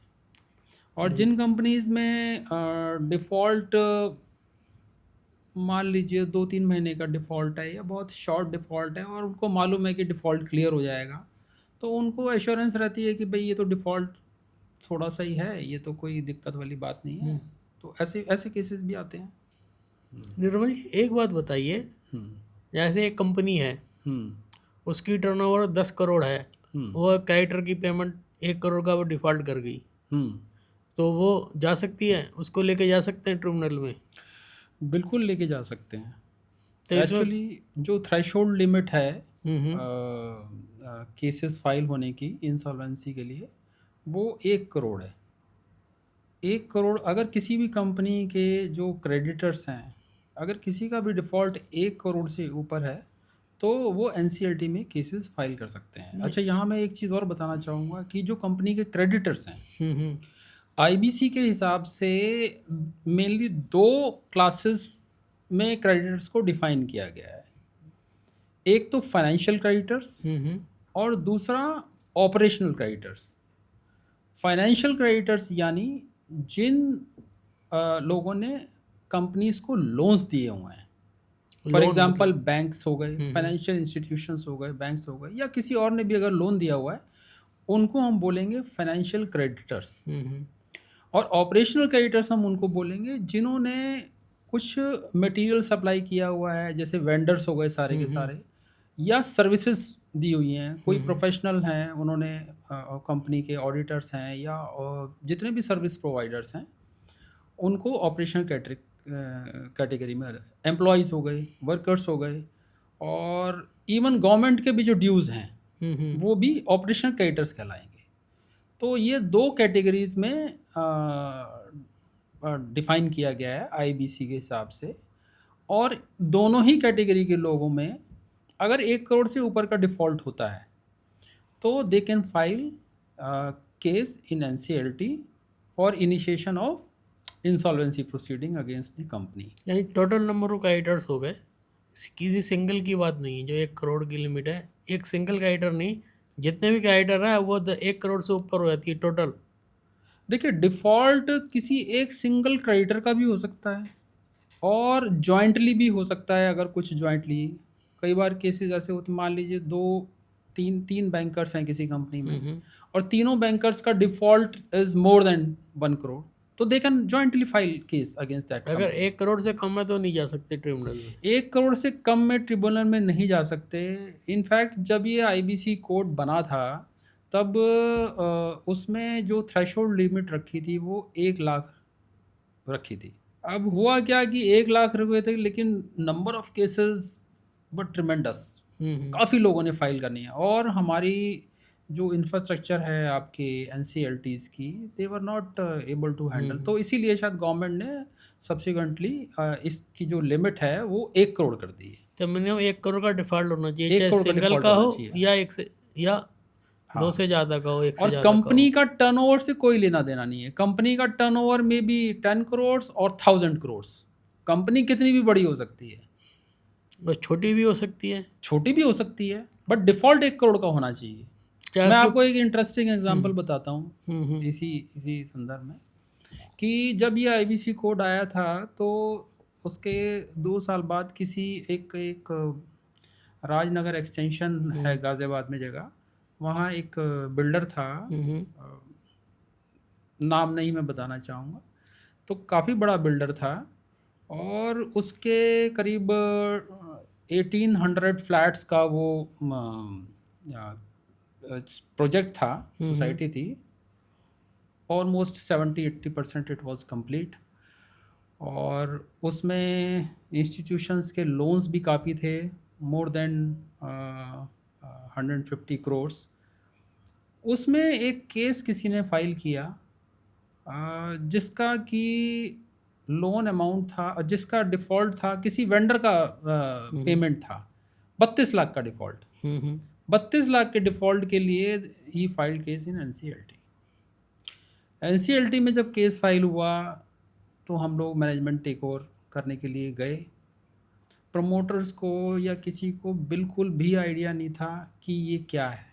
और जिन कंपनीज़ में डिफ़ॉल्ट मान लीजिए 2-3 महीने का डिफ़ॉल्ट है या बहुत शॉर्ट डिफ़ॉल्ट है और उनको मालूम है कि डिफ़ॉल्ट क्लियर हो जाएगा, तो उनको एश्योरेंस रहती है कि भाई ये तो डिफ़ॉल्ट थोड़ा सा ही है, ये तो कोई दिक्कत वाली बात नहीं है। तो ऐसे ऐसे केसेस भी आते हैं। निर्मल जी, एक बात बताइए, जैसे एक कंपनी है, उसकी टर्नओवर 10 करोड़ है, वो क्रेडिटर की पेमेंट 1 करोड़ का वो डिफ़ॉल्ट कर गई, तो वो जा सकती है, उसको लेके जा सकते हैं ट्रिब्यूनल में? बिल्कुल लेके जा सकते हैं। तो इसमें एक्चुअली जो थ्रेशोल्ड लिमिट है केसेस फाइल होने की इंसॉल्वेंसी के लिए, वो 1 करोड़ है। 1 करोड़ अगर किसी भी कंपनी के जो क्रेडिटर्स हैं, अगर किसी का भी डिफ़ॉल्ट 1 करोड़ से ऊपर है, तो वो एनसीएलटी में केसेस फाइल कर सकते हैं। अच्छा, यहाँ मैं एक चीज़ और बताना चाहूँगा कि जो कंपनी के क्रेडिटर्स हैं, आईबीसी के हिसाब से मेनली 2 क्लासेस में क्रेडिटर्स को डिफाइन किया गया है। एक तो फाइनेंशियल क्रेडिटर्स और दूसरा ऑपरेशनल क्रेडिटर्स। फाइनेंशियल क्रेडिटर्स यानी जिन लोगों ने कंपनीज को लोन्स दिए हुए हैं, फॉर एग्जांपल बैंक्स हो गए, फाइनेंशियल इंस्टीट्यूशंस हो गए, बैंक्स हो गए, या किसी और ने भी अगर लोन दिया हुआ है, उनको हम बोलेंगे फाइनेंशियल क्रेडिटर्स। और ऑपरेशनल क्रेडिटर्स हम उनको बोलेंगे जिन्होंने कुछ मटेरियल सप्लाई किया हुआ है, जैसे वेंडर्स हो गए सारे के सारे, या सर्विसेज दी हुई हैं, कोई प्रोफेशनल हैं, उन्होंने कंपनी के ऑडिटर्स हैं, या जितने भी सर्विस प्रोवाइडर्स हैं, उनको ऑपरेशनल कैटेगरी में, एम्प्लॉयज़ हो गए, वर्कर्स हो गए, और इवन गवर्नमेंट के भी जो ड्यूज़ हैं वो भी ऑपरेशनल क्रेडिटर्स कहलाएंगे। तो ये 2 कैटेगरीज में डिफ़ाइन किया गया है आईबीसी के हिसाब से। और दोनों ही कैटेगरी के लोगों में अगर 1 करोड़ से ऊपर का डिफ़ॉल्ट होता है, तो they can file case in NCLT for initiation of insolvency proceeding against the company. यानी टोटल नंबर ऑफ क्रेडिटर्स हो गए, किसी सिंगल की बात नहीं है। जो 1 करोड़ की लिमिट है, एक सिंगल क्रेडिटर नहीं, जितने भी क्रेडिटर है वो 1 करोड़ से ऊपर हो जाती है टोटल। देखिए, डिफ़ॉल्ट किसी एक सिंगल क्रेडिटर का भी हो सकता है और जॉइंटली भी हो सकता है। अगर कुछ जॉइंटली, कई बार केसेस ऐसे होते, मान लीजिए 2-3 बैंकर्स हैं किसी कंपनी में, और तीनों बैंकर्स का default is more than 1 crore, तो they can jointly file case against that. अगर 1 करोड़ से कम है तो नहीं जा सकते ट्रिब्यूनल में? 1 करोड़ से कम में ट्रिब्यूनल में नहीं जा सकते। इनफैक्ट जब ये आईबीसी कोड बना था, तब उसमें जो थ्रेशोल्ड लिमिट रखी थी वो 1 लाख रखी थी। अब हुआ क्या कि 1 लाख रुपए थे, लेकिन number of cases but tremendous, काफ़ी लोगों ने फाइल करनी है। और हमारी जो इंफ्रास्ट्रक्चर है आपके एनसीएलटीज़ की, they were not able to handle. तो इसीलिए शायद गवर्नमेंट ने सब्सिक्वेंटली इसकी जो लिमिट है वो 1 करोड़ कर दी है। तो मिनिमम 1 करोड़ का डिफ़ॉल्ट होना चाहिए, 1 चाहे करोड़ का सिंगल डिफ़ॉल्ट का होना हो चाहिए। या 1 से या 2 से ज़्यादा का हो, 1 से और ज़्यादा का कंपनी हो। का टर्नओवर से कोई लेना देना नहीं है। कंपनी का टर्नओवर में भी 10 करोड़ और 1000 करोड़। कंपनी कितनी भी बड़ी हो सकती है, बस छोटी भी हो सकती है। छोटी भी हो सकती है। बट डिफ़ॉल्ट 1 करोड़ का होना चाहिए। क्या मैं इसको आपको एक इंटरेस्टिंग एग्जांपल बताता हूँ हम्म इसी संदर्भ में कि जब ये आईबीसी कोड आया था तो उसके 2 साल बाद किसी एक एक राजनगर एक्सटेंशन है गाज़ियाबाद में जगह, वहाँ एक बिल्डर था, हम्म नाम नहीं मैं बताना चाहूँगा, तो काफ़ी बड़ा बिल्डर था और उसके करीब 1800 फ्लैट्स का वो प्रोजेक्ट था, सोसाइटी थी। ऑलमोस्ट 70-80% इट वाज कंप्लीट और उसमें इंस्टीट्यूशंस के लोन्स भी काफ़ी थे, मोर देन 150 करोर्स। उसमें एक केस किसी ने फाइल किया जिसका कि लोन अमाउंट था और जिसका डिफ़ॉल्ट था, किसी वेंडर का पेमेंट था 32 लाख का डिफ़ॉल्ट। हम्म 32 लाख के डिफ़ॉल्ट के लिए he filed case in NCLT. NCLT में जब केस फाइल हुआ तो हम लोग मैनेजमेंट टेक ओवर करने के लिए गए। प्रमोटर्स को या किसी को बिल्कुल भी आइडिया नहीं था कि ये क्या है।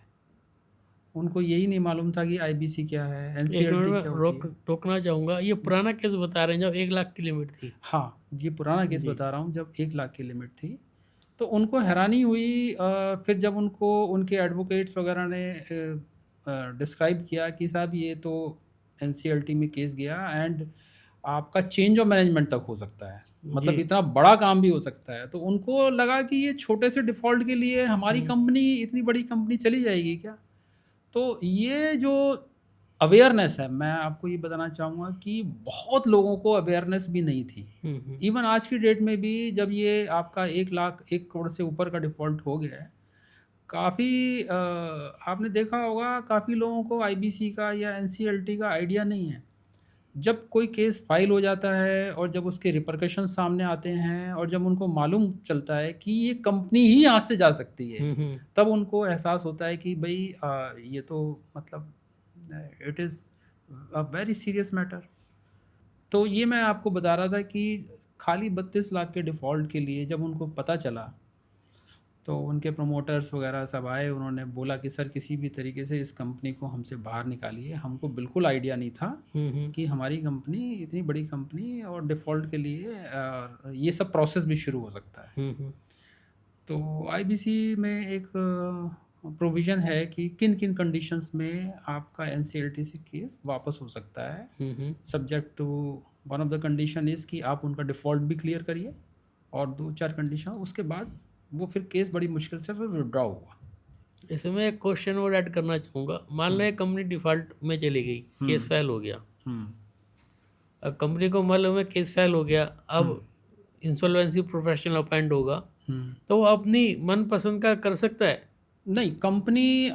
उनको यही नहीं मालूम था कि आईबीसी क्या है, एक मिनट एनसीएलटी में क्या होती है। रोकना चाहूँगा, ये पुराना केस बता रहे हैं जब 1 लाख की लिमिट थी। हाँ, ये पुराना केस जी। बता रहा हूँ जब 1 लाख की लिमिट थी। तो उनको हैरानी हुई फिर जब उनको उनके एडवोकेट्स वगैरह ने डिस्क्राइब किया कि साहब ये तो एनसीएलटी में केस गया एंड आपका चेंज ऑफ मैनेजमेंट तक हो सकता है, मतलब जी। इतना बड़ा काम भी हो सकता है। तो उनको लगा कि ये छोटे से डिफ़ॉल्ट के लिए हमारी कंपनी, इतनी बड़ी कंपनी चली जाएगी क्या? तो ये जो अवेयरनेस है, मैं आपको ये बताना चाहूँगा कि बहुत लोगों को अवेयरनेस भी नहीं थी। इवन आज की डेट में भी जब ये आपका 1 लाख 1 करोड़ से ऊपर का डिफ़ॉल्ट हो गया है, काफ़ी आपने देखा होगा काफ़ी लोगों को आईबीसी का या एनसीएलटी का आइडिया नहीं है। जब कोई केस फाइल हो जाता है और जब उसके रिपरकशन सामने आते हैं और जब उनको मालूम चलता है कि ये कंपनी ही यहाँ से जा सकती है, तब उनको एहसास होता है कि भाई ये तो मतलब it is a very serious matter. तो ये मैं आपको बता रहा था कि खाली 32 लाख के डिफ़ॉल्ट के लिए जब उनको पता चला तो उनके प्रमोटर्स वगैरह सब आए, उन्होंने बोला कि सर किसी भी तरीके से इस कंपनी को हमसे बाहर निकालिए। हमको बिल्कुल आइडिया नहीं था कि हमारी कंपनी इतनी बड़ी कंपनी और डिफ़ॉल्ट के लिए ये सब प्रोसेस भी शुरू हो सकता है। तो आईबीसी में एक प्रोविज़न है कि किन किन कंडीशंस में आपका एनसीएलटी से केस वापस हो सकता है। Subject to one of the condition is कि आप उनका डिफ़ॉल्ट भी क्लियर करिए और 2-4 कंडीशन, उसके बाद वो फिर केस बड़ी मुश्किल से फिर विड्रॉ हुआ। इसमें एक क्वेश्चन और ऐड करना चाहूँगा। मान लो एक कंपनी डिफ़ॉल्ट में चली गई, केस फाइल हो गया। अब कंपनी को मालूम है केस फाइल हो गया, अब इंसॉल्वेंसी प्रोफेशनल अपॉइंट होगा, तो वो अपनी मनपसंद का कर सकता है। नहीं, कंपनी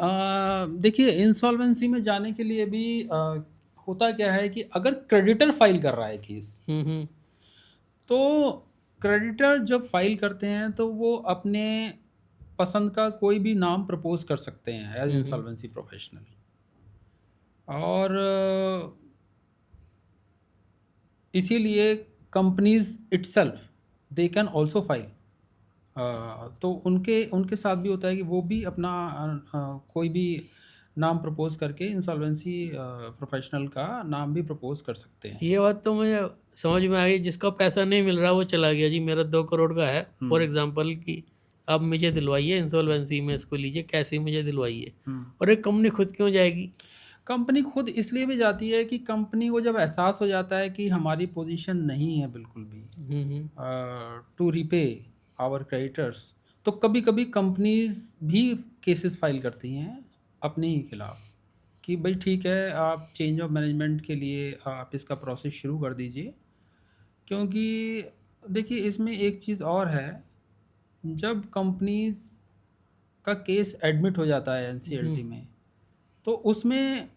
देखिए इंसॉल्वेंसी में जाने के लिए भी होता क्या है कि अगर क्रेडिटर फाइल कर रहा है केस, तो क्रेडिटर जब फाइल करते हैं तो वो अपने पसंद का कोई भी नाम प्रपोज कर सकते हैं एज इंसॉल्वेंसी प्रोफेशनल। और इसीलिए companies itself they can also file. तो उनके उनके साथ भी होता है कि वो भी अपना कोई भी नाम प्रपोज करके इंसॉल्वेंसी प्रोफेशनल का नाम भी प्रपोज कर सकते हैं। ये बात तो मुझे समझ में आ गई, जिसका पैसा नहीं मिल रहा वो चला गया जी, मेरा 2 करोड़ का है फॉर एग्जांपल, कि आप मुझे दिलवाइए इंसॉल्वेंसी में, इसको लीजिए कैसे मुझे दिलवाइए। और एक कंपनी खुद क्यों जाएगी? कंपनी खुद इसलिए भी जाती है कि कंपनी को जब एहसास हो जाता है कि हमारी पोजीशन नहीं है बिल्कुल भी टू रिपे आवर क्रेडिटर्स, तो कभी कभी कंपनीज भी केसेस फाइल करती हैं अपने ही खिलाफ कि भाई ठीक है, आप चेंज ऑफ मैनेजमेंट के लिए आप इसका प्रोसेस शुरू कर दीजिए। क्योंकि देखिए इसमें एक चीज़ और है, जब कंपनीज का केस एडमिट हो जाता है एनसीएलटी में, तो उसमें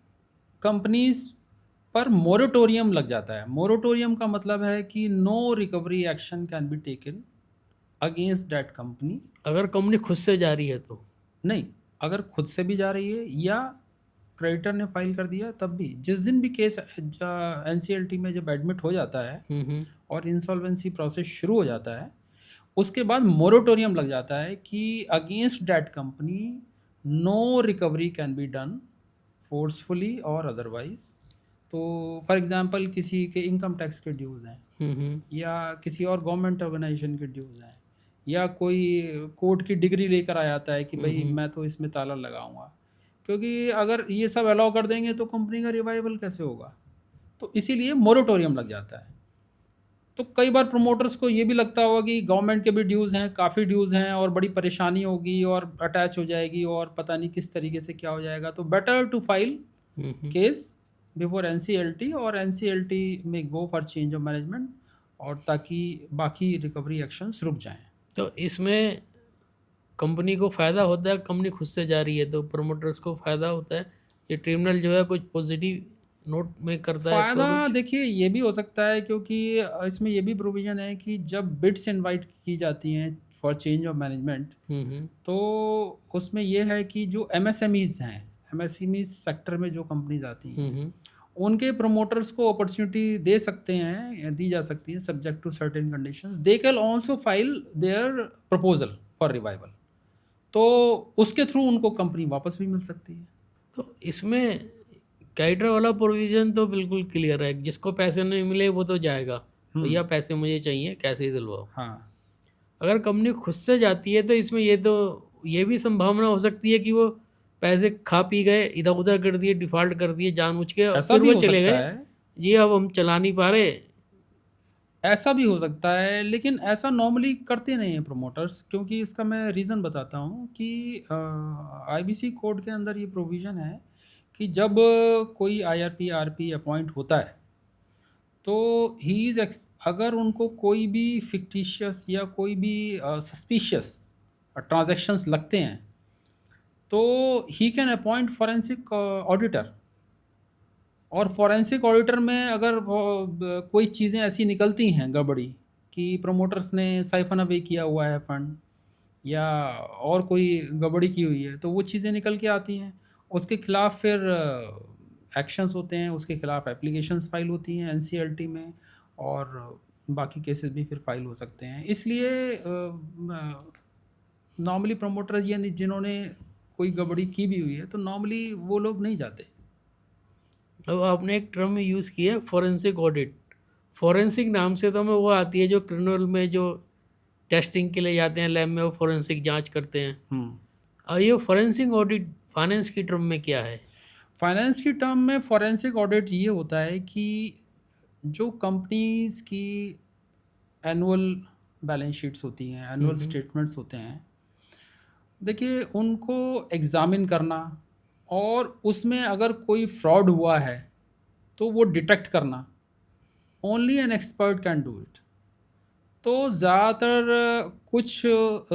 कंपनीज पर मोरेटोरियम लग जाता है। मोरेटोरियम का मतलब है कि no recovery action can be taken against that company. अगर कंपनी खुद से जा रही है तो नहीं, अगर खुद से भी जा रही है या क्रेडिटर ने फाइल कर दिया तब भी, जिस दिन भी केस एनसीएलटी में जब एडमिट हो जाता है और इंसॉल्वेंसी प्रोसेस शुरू हो जाता है, उसके बाद मोरेटोरियम लग जाता है कि against that company no recovery can be done forcefully or otherwise. तो फॉर एग्जांपल किसी के इनकम टैक्स के ड्यूज़ हैं या किसी और गवर्नमेंट ऑर्गेनाइजेशन के ड्यूज़ हैं या कोई कोर्ट की डिग्री लेकर आ जाता है कि भाई मैं तो इसमें ताला लगाऊंगा, क्योंकि अगर ये सब अलाउ कर देंगे तो कंपनी का रिवाइवल कैसे होगा। तो इसीलिए मोरेटोरियम लग जाता है। तो कई बार प्रमोटर्स को ये भी लगता होगा कि गवर्नमेंट के भी ड्यूज़ हैं, काफ़ी ड्यूज़ हैं और बड़ी परेशानी होगी और अटैच हो जाएगी और पता नहीं किस तरीके से क्या हो जाएगा, तो better to file case before NCLT और एनसीएलटी में go for change of management, और ताकि बाकी रिकवरी एक्शंस रुक जाएं। तो इसमें कंपनी को फ़ायदा होता है, कंपनी खुद से जा रही है तो प्रमोटर्स को फ़ायदा होता है। ये ट्रिब्यूनल जो है कुछ पॉजिटिव नोट में करता है इसको फ़ायदा कुछ। देखिए ये भी हो सकता है, क्योंकि इसमें ये भी प्रोविज़न है कि जब बिड्स इनवाइट की जाती हैं फॉर चेंज ऑफ मैनेजमेंट, तो उसमें ये है कि जो एमएसएमईज़ हैं, एमएसएमईज़ सेक्टर में जो कंपनीज आती हैं, उनके प्रमोटर्स को अपॉर्चुनिटी दे सकते हैं, दी जा सकती है subject to certain conditions. They can also file their proposal for revival, तो उसके थ्रू उनको कंपनी वापस भी मिल सकती है। तो इसमें कैडर वाला प्रोविज़न तो बिल्कुल क्लियर है, जिसको पैसे नहीं मिले वो तो जाएगा, भैया पैसे मुझे चाहिए, कैसे ही दिलवाओ। हाँ, अगर कंपनी खुद से जाती है तो इसमें ये भी संभावना हो सकती है कि वो पैसे खा पी गए, इधर उधर कर दिए, डिफ़ॉल्ट कर दिए जानबूझ के, और ऐसा फिर भी वो हो चले सकता गए, है, जी अब हम चला नहीं पा रहे। ऐसा भी हो सकता है, लेकिन ऐसा नॉर्मली करते नहीं हैं प्रमोटर्स, क्योंकि इसका मैं रीज़न बताता हूँ कि आईबीसी कोड के अंदर ये प्रोविज़न है कि जब कोई आईआरपी आरपी अपॉइंट होता है तो ही इज़ अगर उनको कोई भी फिक्टिशियस या कोई भी सस्पिशियस ट्रांजैक्शंस लगते हैं तो he can appoint forensic auditor. और फॉरेंसिक ऑडिटर में अगर कोई चीज़ें ऐसी निकलती हैं गड़बड़ी कि प्रमोटर्स ने साइफन अवे किया हुआ है फंड या और कोई गड़बड़ी की हुई है, तो वो चीज़ें निकल के आती हैं, उसके खिलाफ फिर एक्शंस होते हैं, उसके खिलाफ एप्लीकेशंस फाइल होती हैं एनसीएलटी में, और बाकी केसेस भी फिर फाइल हो सकते हैं। इसलिए नॉर्मली प्रमोटर्स या जिन्होंने कोई गड़बड़ी की भी हुई है तो नॉर्मली वो लोग नहीं जाते। अब आपने एक टर्म यूज़ किया है फॉरेंसिक ऑडिट। फॉरेंसिक नाम से तो हमें वो आती है जो क्रिमिनल में जो टेस्टिंग के लिए जाते हैं लैब में, वो फॉरेंसिक जांच करते हैं। और ये फॉरेंसिक ऑडिट फाइनेंस की टर्म में क्या है? फाइनेंस की टर्म में फॉरेंसिक ऑडिट ये होता है कि जो कंपनीज की एनुअल बैलेंस शीट्स होती हैं, एनुअल स्टेटमेंट्स होते हैं, देखिए उनको एग्ज़ामिन करना और उसमें अगर कोई फ्रॉड हुआ है तो वो डिटेक्ट करना, only an expert can do it. तो ज़्यादातर कुछ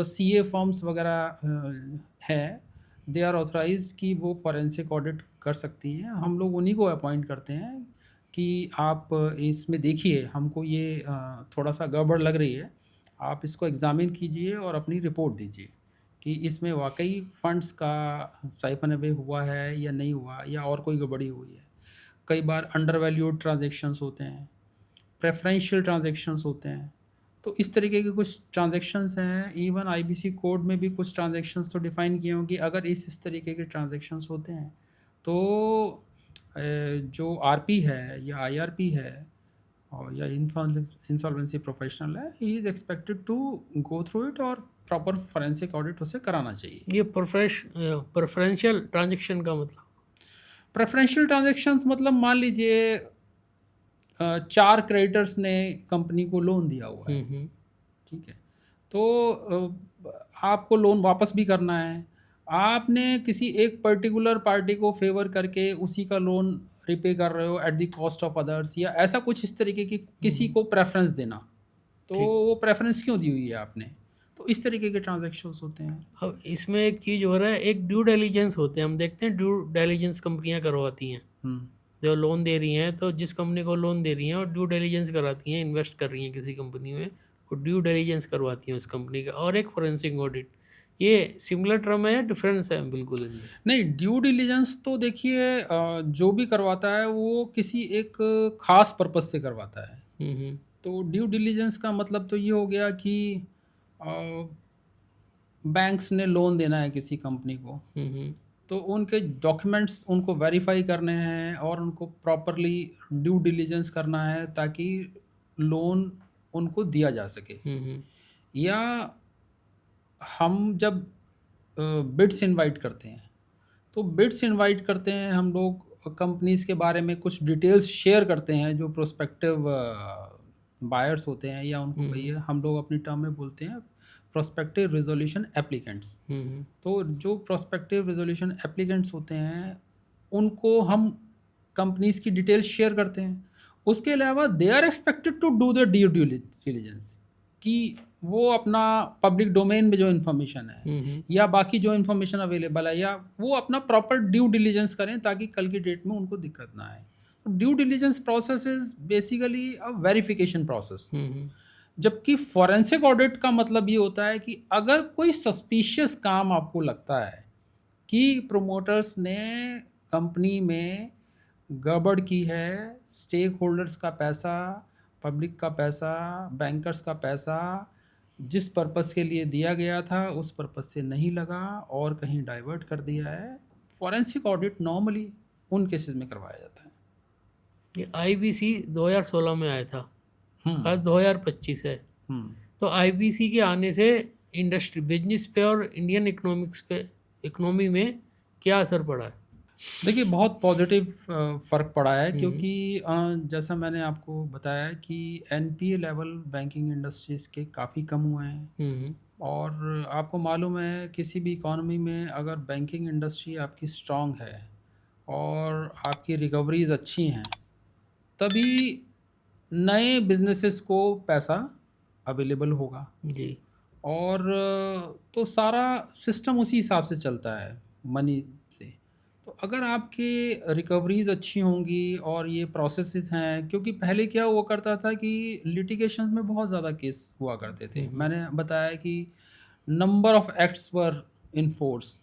सीए फॉर्म्स वगैरह है, दे आर ऑथराइज कि वो फॉरेंसिक ऑडिट कर सकती हैं। हम लोग उन्हीं को अपॉइंट करते हैं कि आप इसमें देखिए, हमको ये थोड़ा सा गड़बड़ लग रही है, आप इसको एग्ज़ामिन कीजिए और अपनी रिपोर्ट दीजिए कि इसमें वाकई फंड्स का साइफन अवे हुआ है या नहीं हुआ, या और कोई गड़बड़ी हुई है। कई बार अंडर वैल्यूड ट्रांजेक्शन्स होते हैं, प्रेफरेंशियल ट्रांजेक्शन्स होते हैं, तो इस तरीके के कुछ ट्रांजेक्शन्स हैं। इवन आईबीसी कोड में भी कुछ ट्रांजेक्शन्स तो डिफ़ाइन किए हों कि अगर इस तरीके के ट्रांजेक्शन्स होते हैं तो जो आरपी है या आईआरपी है और या इंसॉल्वेंसी प्रोफेशनल है, he is expected to go through it और प्रॉपर फॉरेंसिक ऑडिट उसे कराना चाहिए। ये प्रेफरेंशियल ट्रांजेक्शन का मतलब? प्रेफरेंशियल ट्रांजेक्शन्स मतलब मान लीजिए 4 क्रेडिटर्स ने कंपनी को लोन दिया हुआ है, ठीक है, तो आपको लोन वापस भी करना है। आपने किसी एक पर्टिकुलर पार्टी को फेवर करके उसी का लोन रिपे कर रहे हो at the cost of others, या ऐसा कुछ इस तरीके की किसी को प्रेफरेंस देना, तो वो प्रेफरेंस क्यों दी हुई है आपने, तो इस तरीके के ट्रांजेक्शन्स होते हैं। अब इसमें एक चीज़ हो रहा है, एक ड्यू डिलिजेंस होते हैं, हम देखते हैं ड्यू डिलिजेंस कंपनियां करवाती हैं। जो लोन दे रही हैं, तो जिस कंपनी को लोन दे रही हैं और ड्यू डिलिजेंस कराती हैं, इन्वेस्ट कर रही हैं किसी कंपनी में, वो ड्यू डिलिजेंस करवाती हैं उस कंपनी का। और एक फॉरेंसिक ऑडिट, ये सिमिलर टर्म है या डिफरेंस है बिल्कुल इनमें? नहीं, ड्यू डिलिजेंस तो देखिए जो भी करवाता है वो किसी एक खास पर्पस से करवाता है। तो ड्यू डिलिजेंस का मतलब तो ये हो गया कि बैंक्स ने लोन देना है किसी कंपनी को, तो उनके डॉक्यूमेंट्स उनको वेरीफाई करने हैं और उनको प्रॉपरली ड्यू डिलिजेंस करना है ताकि लोन उनको दिया जा सके। या हम जब बिड्स इनवाइट करते हैं, तो बिड्स इनवाइट करते हैं हम लोग कंपनीज के बारे में कुछ डिटेल्स शेयर करते हैं जो प्रोस्पेक्टिव बायर्स होते हैं, या उनको कहिए हम लोग अपनी टर्म में बोलते हैं प्रोस्पेक्टिव रेजोल्यूशन एप्लीकेंट्स। तो जो प्रोस्पेक्टिव रेजोल्यूशन एप्लीकेंट्स होते हैं उनको हम कंपनीज की डिटेल्स शेयर करते हैं। उसके अलावा they are expected to do the due diligence, कि वो अपना पब्लिक डोमेन में जो इन्फॉर्मेशन है या बाकी जो इन्फॉर्मेशन अवेलेबल है, या वो अपना प्रॉपर ड्यू डिलिजेंस करें ताकि कल की डेट में उनको दिक्कत ना आए। तो due diligence process is basically a verification process. जबकि फॉरेंसिक ऑडिट का मतलब ये होता है कि अगर कोई सस्पिशियस काम आपको लगता है कि प्रोमोटर्स ने कंपनी में गड़बड़ की है, स्टेक होल्डर्स का पैसा, पब्लिक का पैसा, बैंकर्स का पैसा जिस पर्पस के लिए दिया गया था उस पर्पस से नहीं लगा और कहीं डाइवर्ट कर दिया है, फॉरेंसिक ऑडिट नॉर्मली उन केसेस में करवाया जाता है। ये आईबीसी 2016 में आया था, आज 2025 है। हम्म तो आईबीसी के आने से इंडस्ट्री बिजनेस पे और इंडियन इकोनॉमिक्स पे, इकोनॉमी में क्या असर पड़ा है? देखिए बहुत पॉजिटिव फ़र्क पड़ा है, क्योंकि जैसा मैंने आपको बताया कि एनपीए लेवल बैंकिंग इंडस्ट्रीज़ के काफ़ी कम हुए हैं। और आपको मालूम है किसी भी इकॉनमी में अगर बैंकिंग इंडस्ट्री आपकी स्ट्रांग है और आपकी रिकवरीज अच्छी हैं, तभी नए बिजनेसेस को पैसा अवेलेबल होगा। जी। और तो सारा सिस्टम उसी हिसाब से चलता है मनी से। तो अगर आपके रिकवरीज अच्छी होंगी और ये प्रोसेसेस हैं, क्योंकि पहले क्या हुआ करता था कि लिटिगेशन में बहुत ज़्यादा केस हुआ करते थे। मैंने बताया कि number of acts were in force,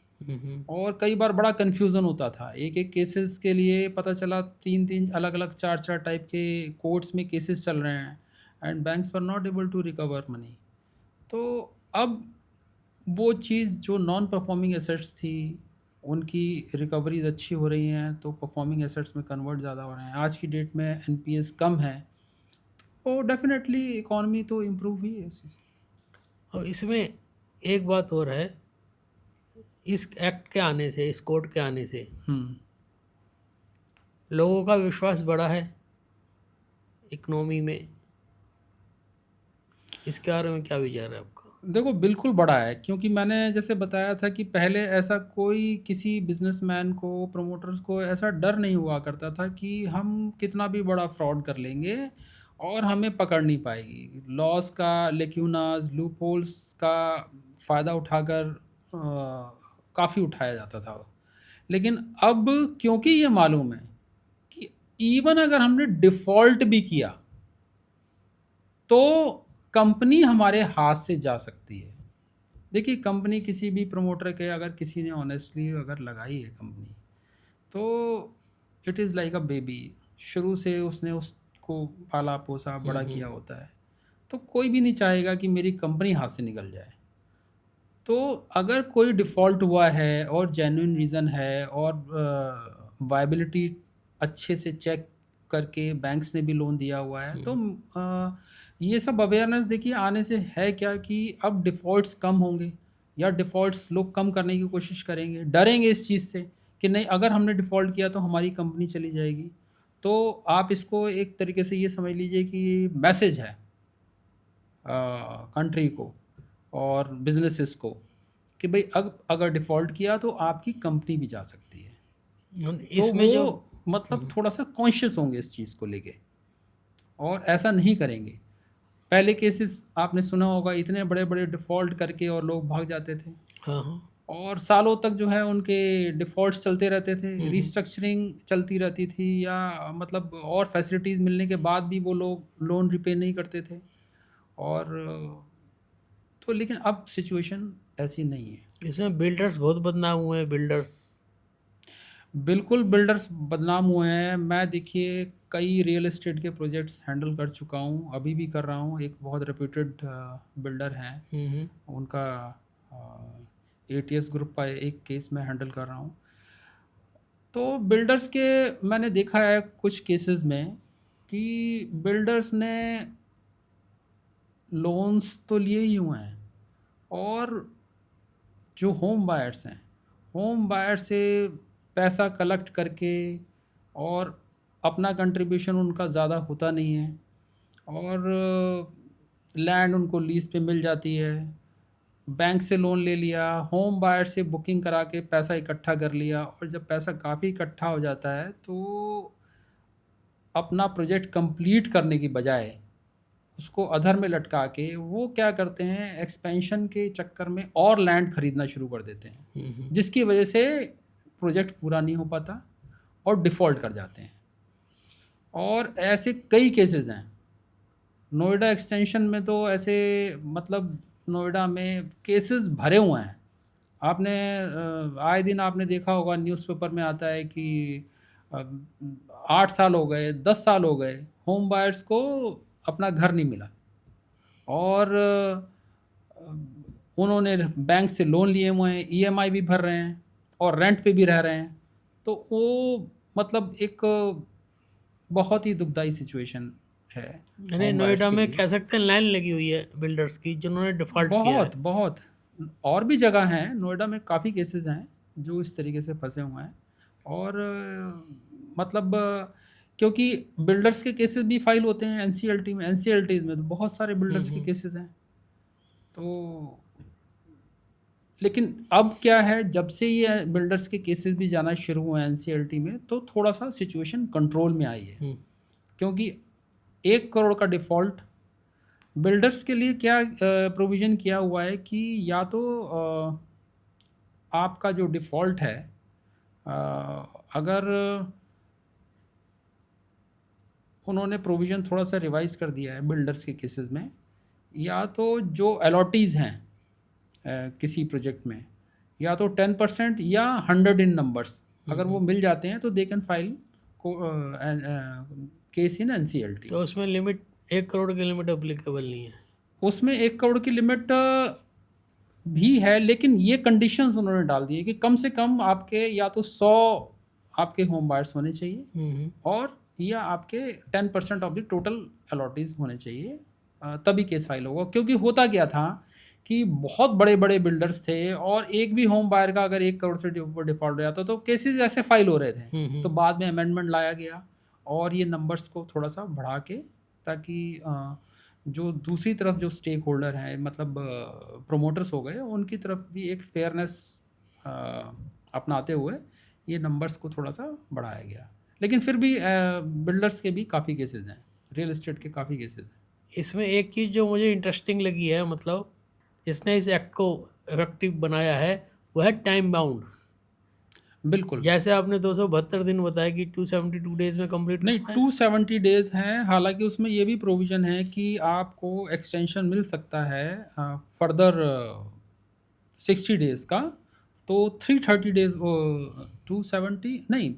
और कई बार बड़ा कन्फ्यूज़न होता था। एक एक केसेस के लिए पता चला 3 अलग अलग 4 टाइप के कोर्ट्स में केसेस चल रहे हैं, and banks were not able to recover money. तो अब वो चीज़ जो नॉन परफॉर्मिंग एसेट्स थी उनकी रिकवरीज अच्छी हो रही हैं, तो परफॉर्मिंग एसेट्स में कन्वर्ट ज़्यादा हो रहे हैं। आज की डेट में एनपीएस कम है, तो डेफिनेटली इकॉनमी तो इम्प्रूव हुई है इसी से। और इसमें एक बात और है, इस एक्ट के आने से, इस कोड के आने से लोगों का विश्वास बढ़ा है इकोनॉमी में। इसके बारे में क्या विचार है आपका? देखो बिल्कुल बड़ा है, क्योंकि मैंने जैसे बताया था कि पहले ऐसा कोई किसी बिजनेसमैन को, प्रोमोटर्स को ऐसा डर नहीं हुआ करता था कि हम कितना भी बड़ा फ्रॉड कर लेंगे और हमें पकड़ नहीं पाएगी। लॉस का, लेक्यूनास, लूपहोल्स का फ़ायदा उठाकर काफ़ी उठाया जाता था। लेकिन अब क्योंकि ये मालूम है कि इवन अगर हमने डिफ़ॉल्ट भी किया तो कंपनी हमारे हाथ से जा सकती है। देखिए कंपनी किसी भी प्रमोटर के, अगर किसी ने ऑनेस्टली अगर लगाई है कंपनी, तो it is like a baby. शुरू से उसने उसको पाला पोसा बड़ा किया होता है, तो कोई भी नहीं चाहेगा कि मेरी कंपनी हाथ से निकल जाए। तो अगर कोई डिफ़ॉल्ट हुआ है और जेन्युइन रीज़न है और वायबिलिटी अच्छे से चेक करके बैंक्स ने भी लोन दिया हुआ है, तो ये सब अवेयरनेस देखिए आने से है क्या कि अब डिफ़ॉल्ट्स कम होंगे, या डिफ़ॉल्ट्स लोग कम करने की कोशिश करेंगे, डरेंगे इस चीज़ से कि नहीं अगर हमने डिफ़ॉल्ट किया तो हमारी कंपनी चली जाएगी। तो आप इसको एक तरीके से ये समझ लीजिए कि मैसेज है कंट्री को और बिजनेसेस को कि भाई अगर डिफ़ॉल्ट किया तो आपकी कंपनी भी जा सकती है। इसमें तो जो वो मतलब थोड़ा सा कॉन्शियस होंगे इस चीज़ को लेके और ऐसा नहीं करेंगे। पहले केसेस आपने सुना होगा, इतने बड़े बड़े डिफ़ॉल्ट करके और लोग भाग जाते थे, हाँ हाँ, और सालों तक जो है उनके डिफ़ॉल्ट्स चलते रहते थे, रिस्ट्रक्चरिंग चलती रहती थी, या मतलब और फैसिलिटीज़ मिलने के बाद भी वो लोग लोन रिपे नहीं करते थे। और तो लेकिन अब सिचुएशन ऐसी नहीं है। इसमें बिल्डर्स बहुत बदनाम हुए हैं, बिल्डर्स। बिल्कुल बिल्डर्स बदनाम हुए हैं। मैं देखिए कई रियल एस्टेट के प्रोजेक्ट्स हैंडल कर चुका हूँ, अभी भी कर रहा हूँ। एक बहुत रेप्यूटेड बिल्डर हैं, उनका एटीएस ग्रुप का एक केस मैं हैंडल कर रहा हूँ। तो बिल्डर्स के मैंने देखा है कुछ केसेस में कि बिल्डर्स ने लोन्स तो लिए ही हुए हैं, और जो होम बायर्स हैं, होम बायर से पैसा कलेक्ट करके, और अपना कंट्रीब्यूशन उनका ज़्यादा होता नहीं है, और लैंड उनको लीज पे मिल जाती है, बैंक से लोन ले लिया, होम बायर से बुकिंग करा के पैसा इकट्ठा कर लिया, और जब पैसा काफ़ी इकट्ठा हो जाता है तो अपना प्रोजेक्ट कंप्लीट करने की बजाय उसको अधर में लटका के वो क्या करते हैं, एक्सपेंशन के चक्कर में और लैंड खरीदना शुरू कर देते हैं, जिसकी वजह से प्रोजेक्ट पूरा नहीं हो पाता और डिफ़ॉल्ट कर जाते हैं। और ऐसे कई केसेस हैं। नोएडा एक्सटेंशन में तो ऐसे, मतलब नोएडा में केसेस भरे हुए हैं। आपने आए दिन आपने देखा होगा, न्यूज़पेपर में आता है कि 8 साल हो गए, 10 साल हो गए, होम बायर्स को अपना घर नहीं मिला, और उन्होंने बैंक से लोन लिए हुए हैं, ईएमआई भी भर रहे हैं और रेंट पे भी रह रहे हैं। तो वो मतलब एक बहुत ही दुखदाई सिचुएशन है यानी होम बायर्स नोएडा के में लिए। कह सकते हैं लाइन लगी हुई है बिल्डर्स की, जिन्होंने डिफ़ॉल्ट किया है। बहुत बहुत और भी जगह हैं, नोएडा में काफ़ी केसेस हैं जो इस तरीके से फंसे हुए हैं। और मतलब क्योंकि बिल्डर्स के केसेस भी फाइल होते हैं एनसीएलटी में, एनसीएलटीज में तो बहुत सारे बिल्डर्स के केसेस हैं। तो लेकिन अब क्या है, जब से ये बिल्डर्स के केसेस भी जाना शुरू हुए हैं एनसीएलटी में, तो थोड़ा सा सिचुएशन कंट्रोल में आई है। क्योंकि 1 करोड़ का डिफ़ॉल्ट बिल्डर्स के लिए क्या प्रोविज़न किया हुआ है कि या तो आपका जो डिफ़ॉल्ट है, अगर उन्होंने प्रोविज़न थोड़ा सा रिवाइज़ कर दिया है बिल्डर्स के केसेस में, या तो जो अलॉटीज़ हैं किसी प्रोजेक्ट में, या तो 10% या 100 इन नंबर्स अगर वो मिल जाते हैं तो they can file case in NCLT. तो उसमें लिमिट 1 करोड़ की लिमिट अप्लीकेबल नहीं है। उसमें 1 करोड़ की लिमिट भी है, लेकिन ये कंडीशंस उन्होंने डाल दी है कि कम से कम आपके या तो 100 आपके होम बायर्स होने चाहिए, और या आपके 10% ऑफ द टोटल अलॉटीज होने चाहिए, तभी केस फाइल होगा। क्योंकि होता क्या था कि बहुत बड़े बड़े बिल्डर्स थे, और एक भी होम बायर का अगर 1 करोड़ से ऊपर डिफॉल्ट हो जाता तो केसेस ऐसे फाइल हो रहे थे। तो बाद में अमेंडमेंट लाया गया और ये नंबर्स को थोड़ा सा बढ़ा के, ताकि जो दूसरी तरफ जो स्टेक होल्डर हैं, मतलब प्रोमोटर्स हो गए, उनकी तरफ भी एक फेयरनेस अपनाते हुए ये नंबर्स को थोड़ा सा बढ़ाया गया। लेकिन फिर भी बिल्डर्स के भी काफ़ी केसेस हैं, रियल एस्टेट के काफ़ी केसेस हैं। इसमें एक चीज़ जो मुझे इंटरेस्टिंग लगी है, मतलब जिसने इस एक्ट को इफेक्टिव बनाया है, वो है टाइम बाउंड। बिल्कुल जैसे आपने 272 दिन बताया कि 272 डेज में कंप्लीट नहीं, करना है। 270 डेज हैं। हालांकि उसमें ये भी प्रोविज़न है कि आपको एक्सटेंशन मिल सकता है फर्दर 60 डेज़ का। तो 330 डेज 270 नहीं,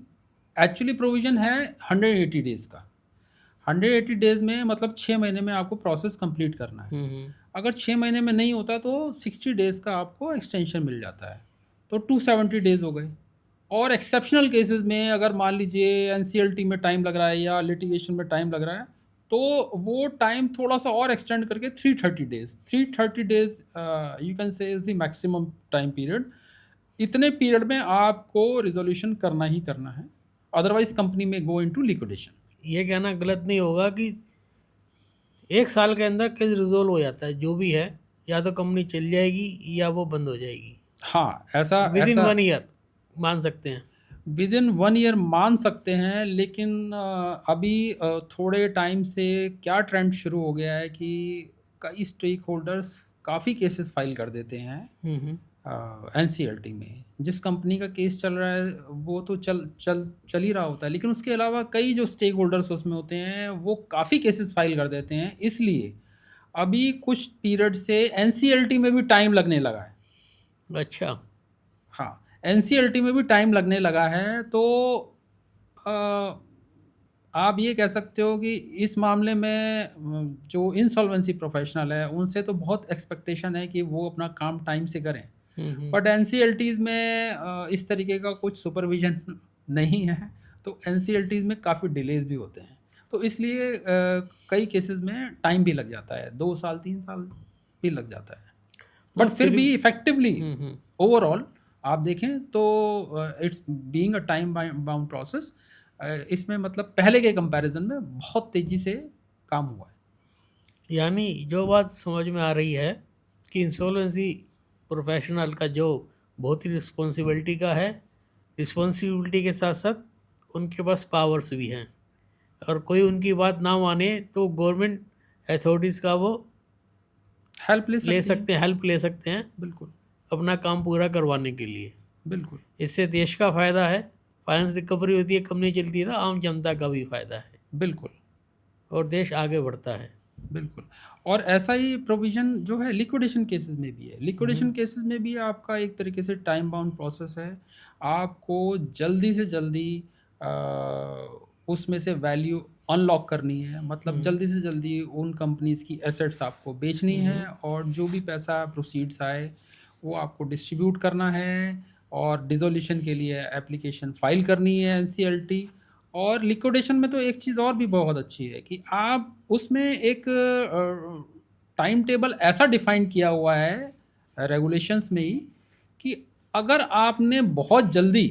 एक्चुअली प्रोविज़न है 180 डेज़ का। 180 डेज़ में मतलब 6 महीने में आपको प्रोसेस कंप्लीट करना है। अगर 6 महीने में नहीं होता तो 60 डेज़ का आपको एक्सटेंशन मिल जाता है, तो 270 डेज़ हो गए। और एक्सेप्शनल केसेस में अगर मान लीजिए एनसीएलटी में टाइम लग रहा है या लिटिगेशन में टाइम लग रहा है, तो वो टाइम थोड़ा सा और एक्सटेंड करके 330 डेज, 330 डेज यू कैन से is the maximum time period. इतने पीरियड में आपको रिजोल्यूशन करना ही करना है, अदरवाइज कंपनी में गो इनटू लिक्विडेशन। ये कहना गलत नहीं होगा कि 1 साल के अंदर केस रिजोल्व हो जाता है, जो भी है, या तो कंपनी चल जाएगी या वो बंद हो जाएगी हाँ, ऐसा विद इन ऐसा 1 ईयर मान सकते हैं। विद इन 1 ईयर मान सकते हैं, लेकिन अभी थोड़े टाइम से क्या ट्रेंड शुरू हो गया है कि कई स्टेक होल्डर्स काफ़ी केसेस फाइल कर देते हैं एनसीएलटी में। जिस कंपनी का केस चल रहा है वो तो चल ही रहा होता है, लेकिन उसके अलावा कई जो स्टेक होल्डर्स उसमें होते हैं वो काफ़ी केसेस फाइल कर देते हैं। इसलिए अभी कुछ पीरियड से एनसीएलटी में भी टाइम लगने लगा है। अच्छा। हाँ, एनसीएलटी में भी टाइम लगने लगा है। तो अ, आप ये कह सकते हो कि इस मामले में जो इंसॉल्वेंसी प्रोफेशनल है उनसे तो बहुत एक्सपेक्टेशन है कि वो अपना काम टाइम से करें, बट एनसीएलटीज़ में इस तरीके का कुछ सुपरविजन नहीं है, तो एनसीएलटीज़ में काफ़ी डिलेज भी होते हैं। तो इसलिए कई केसेस में टाइम भी लग जाता है, 2 साल 3 साल भी लग जाता है, हाँ, बट फिर भी इफेक्टिवली हम्म। ओवरऑल आप देखें तो it's being a time bound process, इसमें मतलब पहले के कंपैरिजन में बहुत तेज़ी से काम हुआ है। यानी जो बात समझ में आ रही है कि इंसॉल्वेंसी प्रोफेशनल का जो बहुत ही रिस्पॉन्सिबिलिटी का है, रिस्पॉन्सिबिलिटी के साथ साथ उनके पास पावर्स भी हैं, और कोई उनकी बात ना माने तो गवर्नमेंट अथॉरिटीज़ का वो हेल्प ले ले सकती हैं, सकते हैं, हेल्प ले सकते हैं बिल्कुल अपना काम पूरा करवाने के लिए। बिल्कुल इससे देश का फ़ायदा है, फाइनेंस रिकवरी होती है, कंपनी चलती है, तो आम जनता का भी फ़ायदा है बिल्कुल और देश आगे बढ़ता है। बिल्कुल। और ऐसा ही प्रोविज़न जो है लिक्विडेशन केसेस में भी है। लिक्विडेशन केसेस में भी आपका एक तरीके से टाइम बाउंड प्रोसेस है। आपको जल्दी से जल्दी अ, उसमें से वैल्यू अनलॉक करनी है, मतलब जल्दी से जल्दी उन कंपनीज़ की एसेट्स आपको बेचनी है, और जो भी पैसा प्रोसीड्स आए वो आपको डिस्ट्रीब्यूट करना है, और डिसोल्यूशन के लिए एप्लीकेशन फाइल करनी है एनसीएलटी। और लिक्विडेशन में तो एक चीज़ और भी बहुत अच्छी है कि आप उसमें एक टाइम टेबल ऐसा डिफाइन किया हुआ है रेगुलेशंस में ही, कि अगर आपने बहुत जल्दी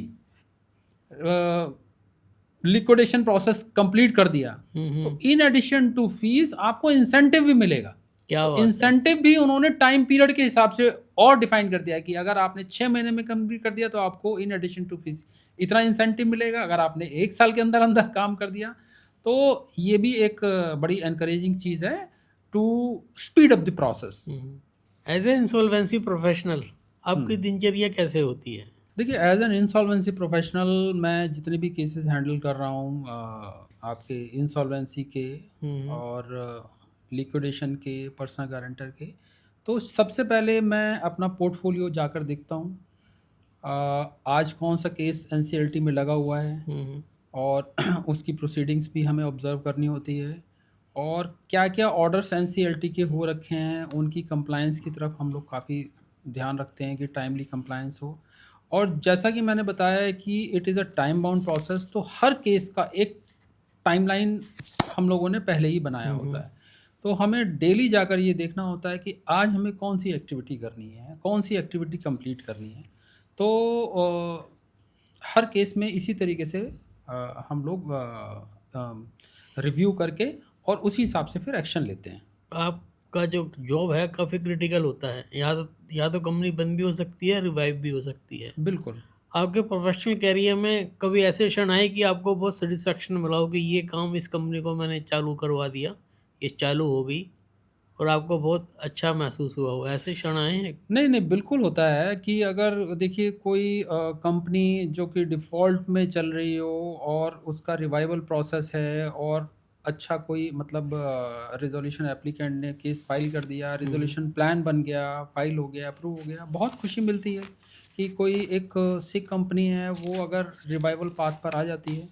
लिक्विडेशन प्रोसेस कंप्लीट कर दिया तो इन एडिशन टू फीस आपको इंसेंटिव भी मिलेगा। क्या तो बात है। इंसेंटिव भी उन्होंने टाइम पीरियड के हिसाब से और डिफाइन कर दिया है कि अगर आपने 6 महीने में कंप्लीट कर दिया तो आपको इन एडिशन टू फीस इतना इंसेंटिव मिलेगा, अगर आपने 1 साल के अंदर अंदर काम कर दिया तो ये भी एक बड़ी एनकरेजिंग चीज़ है to speed up the process. As a insolvency professional आपकी दिनचर्या कैसे होती है? देखिए, एज एन इंसॉल्वेंसी प्रोफेशनल मैं जितने भी केसेस हैंडल कर रहा हूँ आपके इंसॉल्वेंसी के और लिक्विडेशन के, पर्सनल गारंटर के, तो सबसे पहले मैं अपना पोर्टफोलियो जाकर देखता हूँ आज कौन सा केस एनसीएलटी में लगा हुआ है, और उसकी प्रोसीडिंग्स भी हमें ऑब्ज़र्व करनी होती है, और क्या क्या ऑर्डर्स एनसीएलटी के हो रखे हैं उनकी कंप्लायंस की तरफ हम लोग काफ़ी ध्यान रखते हैं कि टाइमली कंप्लायंस हो। और जैसा कि मैंने बताया है कि it is a time bound process, तो हर केस का एक टाइमलाइन हम लोगों ने पहले ही बनाया होता है। तो हमें डेली जाकर ये देखना होता है कि आज हमें कौन सी एक्टिविटी करनी है, कौन सी एक्टिविटी कंप्लीट करनी है। तो हर केस में इसी तरीके से हम लोग रिव्यू करके और उसी हिसाब से फिर एक्शन लेते हैं। आपका जो जॉब है काफ़ी क्रिटिकल होता है, या तो कंपनी बंद भी हो सकती है, रिवाइव भी हो सकती है। बिल्कुल। आपके प्रोफेशनल कैरियर में कभी ऐसे क्षण आए कि आपको बहुत सेटिस्फेक्शन मिला हो कि ये काम इस कंपनी को मैंने चालू करवा दिया, ये चालू हो गई और आपको बहुत अच्छा महसूस हुआ हो, ऐसे क्षण आए हैं? नहीं, नहीं, बिल्कुल होता है कि अगर देखिए कोई कंपनी जो कि डिफ़ॉल्ट में चल रही हो और उसका रिवाइवल प्रोसेस है, और अच्छा कोई मतलब रिज़ॉल्यूशन एप्लीकेंट ने केस फाइल कर दिया, रिज़ॉल्यूशन प्लान बन गया, फाइल हो गया, अप्रूव हो गया, बहुत खुशी मिलती है कि कोई एक सिक कंपनी है वो अगर रिवाइवल पाथ पर आ जाती है,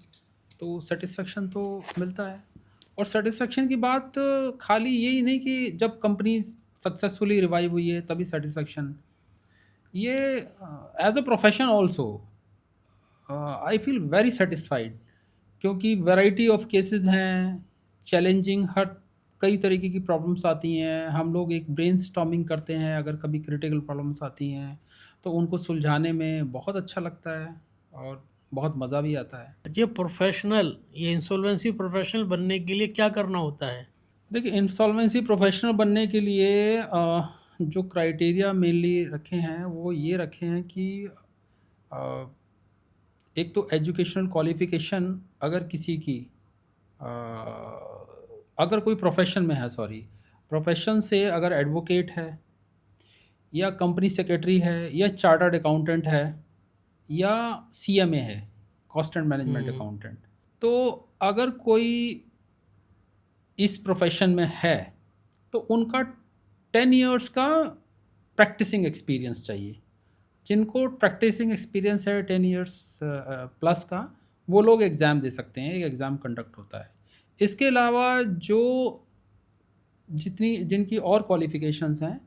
तो सैटिस्फैक्शन तो मिलता है। और सेटिस्फेक्शन की बात खाली यही नहीं कि जब कंपनी सक्सेसफुली रिवाइव हुई है तभी सेटिस्फेक्शन, ये as a profession also I feel very satisfied, क्योंकि वैरायटी ऑफ केसेस हैं, चैलेंजिंग, हर कई तरीके की प्रॉब्लम्स आती हैं, हम लोग एक ब्रेनस्टॉर्मिंग करते हैं अगर कभी क्रिटिकल प्रॉब्लम्स आती हैं तो उनको सुलझाने में बहुत अच्छा लगता है और बहुत मज़ा भी आता है। ये इंसॉल्वेंसी प्रोफेशनल बनने के लिए क्या करना होता है? देखिए, इंसॉल्वेंसी प्रोफेशनल बनने के लिए जो क्राइटेरिया मेनली रखे हैं वो ये रखे हैं कि अ, एक तो एजुकेशनल क्वालिफिकेशन अगर किसी की अ, अगर कोई प्रोफेशन में है, सॉरी, प्रोफेशन से अगर एडवोकेट है या कंपनी सेक्रेटरी है या चार्टर्ड अकाउंटेंट है या सीएमए है, कॉस्ट एंड मैनेजमेंट अकाउंटेंट, तो अगर कोई इस प्रोफेशन में है तो उनका 10 इयर्स का प्रैक्टिसिंग एक्सपीरियंस चाहिए। जिनको प्रैक्टिसिंग एक्सपीरियंस है 10 इयर्स प्लस का, वो लोग एग्ज़ाम दे सकते हैं, एक एग्ज़ाम कंडक्ट होता है। इसके अलावा जो जिनकी और क्वालिफ़िकेशंस हैं,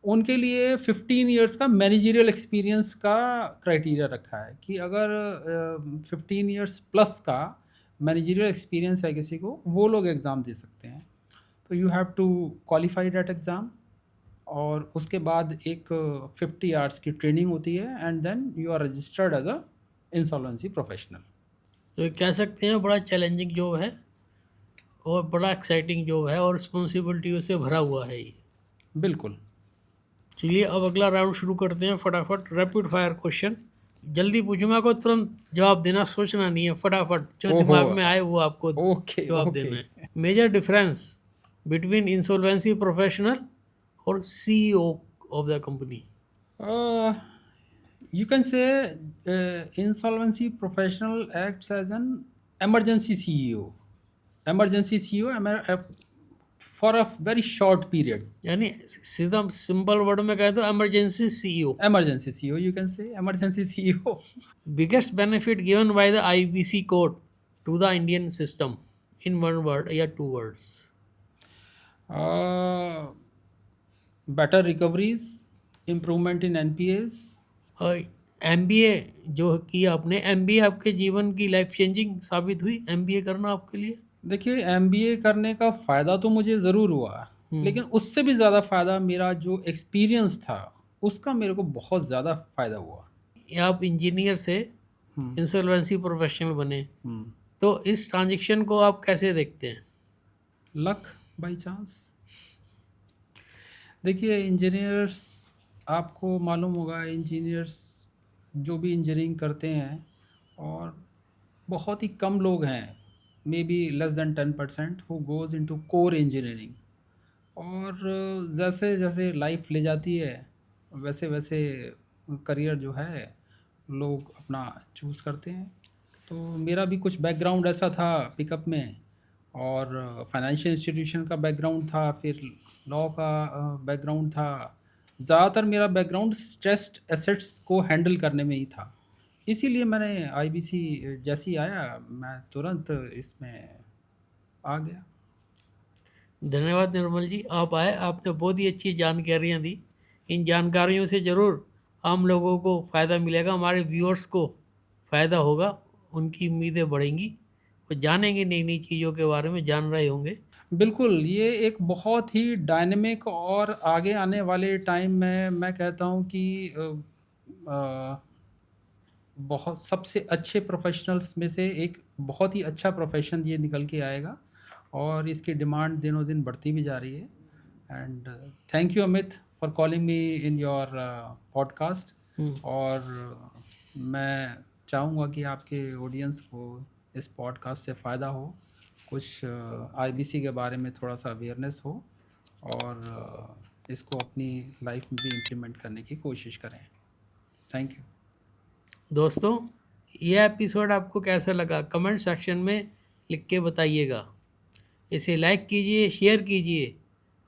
उनके लिए 15 इयर्स का मैनेजरियल एक्सपीरियंस का क्राइटेरिया रखा है कि अगर 15 इयर्स प्लस का मैनेजरियल एक्सपीरियंस है किसी को, वो लोग एग्ज़ाम दे सकते हैं। तो you have to qualify that exam, और उसके बाद एक 50 आवर्स की ट्रेनिंग होती है, and then you are registered as a insolvency professional. तो ये कह सकते हैं बड़ा चैलेंजिंग जॉब है और बड़ा एक्साइटिंग जॉब है और रिस्पॉन्सिबिलिटी से भरा हुआ है ये। बिल्कुल। चलिए अब अगला राउंड शुरू करते हैं। फटाफट रैपिड फायर क्वेश्चन, जल्दी पूछूंगा, को तुरंत जवाब देना, सोचना नहीं है, फटाफट जो ओहो, दिमाग में आए वो आपको ओके जवाब ओके। देना है। Major difference between insolvency professional और CEO of the company. You can say insolvency professional acts as an emergency CEO. Emergency CEO for a very short period. यानी सीधा सिंपल वर्ड में कहे तो emergency CEO. Emergency CEO, you can say emergency CEO. Biggest benefit given by the IBC code to the Indian system in one word या two words. Better recoveries, improvement in NPAs. MBA जो किया आपने, MBA आपके जीवन की life changing साबित हुई MBA करना आपके लिए? देखिए, MBA करने का फ़ायदा तो मुझे ज़रूर हुआ, लेकिन उससे भी ज़्यादा फ़ायदा मेरा जो एक्सपीरियंस था, उसका मेरे को बहुत ज़्यादा फ़ायदा हुआ। आप इंजीनियर से इंसॉल्वेंसी प्रोफेशनल बने, हम्म, तो इस ट्रांजेक्शन को आप कैसे देखते हैं? Luck by chance. देखिए, इंजीनियर्स, आपको मालूम होगा, इंजीनियर्स जो भी इंजीनियरिंग करते हैं, और बहुत ही कम लोग हैं, may be less than 10% who goes into core engineering. और जैसे जैसे लाइफ ले जाती है, वैसे वैसे करियर जो है लोग अपना चूज़ करते हैं। तो मेरा भी कुछ बैकग्राउंड ऐसा था पिकअप में, और फाइनेंशियल इंस्टीट्यूशन का बैकग्राउंड था, फिर लॉ का बैकग्राउंड था। ज़्यादातर मेरा बैकग्राउंड स्ट्रेस्ड एसेट्स को हैंडल करने में ही था, इसीलिए मैंने आईबीसी जैसे ही आया, मैं तुरंत इसमें आ गया। धन्यवाद निर्मल जी, आप आए, आपने बहुत ही अच्छी जानकारियाँ दी। इन जानकारियों से ज़रूर आम लोगों को फ़ायदा मिलेगा, हमारे व्यूअर्स को फ़ायदा होगा, उनकी उम्मीदें बढ़ेंगी, वो जानेंगे नई नई चीज़ों के बारे में, जान रहे होंगे। बिल्कुल, ये एक बहुत ही डायनेमिक और आगे आने वाले टाइम में मैं कहता हूँ कि बहुत सबसे अच्छे प्रोफेशनल्स में से एक बहुत ही अच्छा प्रोफेशन ये निकल के आएगा, और इसकी डिमांड दिनों दिन बढ़ती भी जा रही है। And thank you Amit for calling me in your podcast. और मैं चाहूँगा कि आपके ऑडियंस को इस पॉडकास्ट से फ़ायदा हो, कुछ आईबीसी के बारे में थोड़ा सा अवेयरनेस हो, और इसको अपनी लाइफ में भी इम्प्लीमेंट करने की कोशिश करें। थैंक यू दोस्तों, यह एपिसोड आपको कैसा लगा कमेंट सेक्शन में लिख के बताइएगा। इसे लाइक कीजिए, शेयर कीजिए,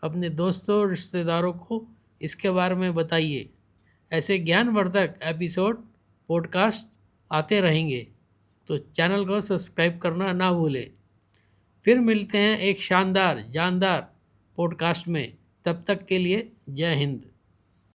अपने दोस्तों रिश्तेदारों को इसके बारे में बताइए। ऐसे ज्ञानवर्धक एपिसोड पॉडकास्ट आते रहेंगे, तो चैनल को सब्सक्राइब करना ना भूलें। फिर मिलते हैं एक शानदार जानदार पॉडकास्ट में, तब तक के लिए जय हिंद।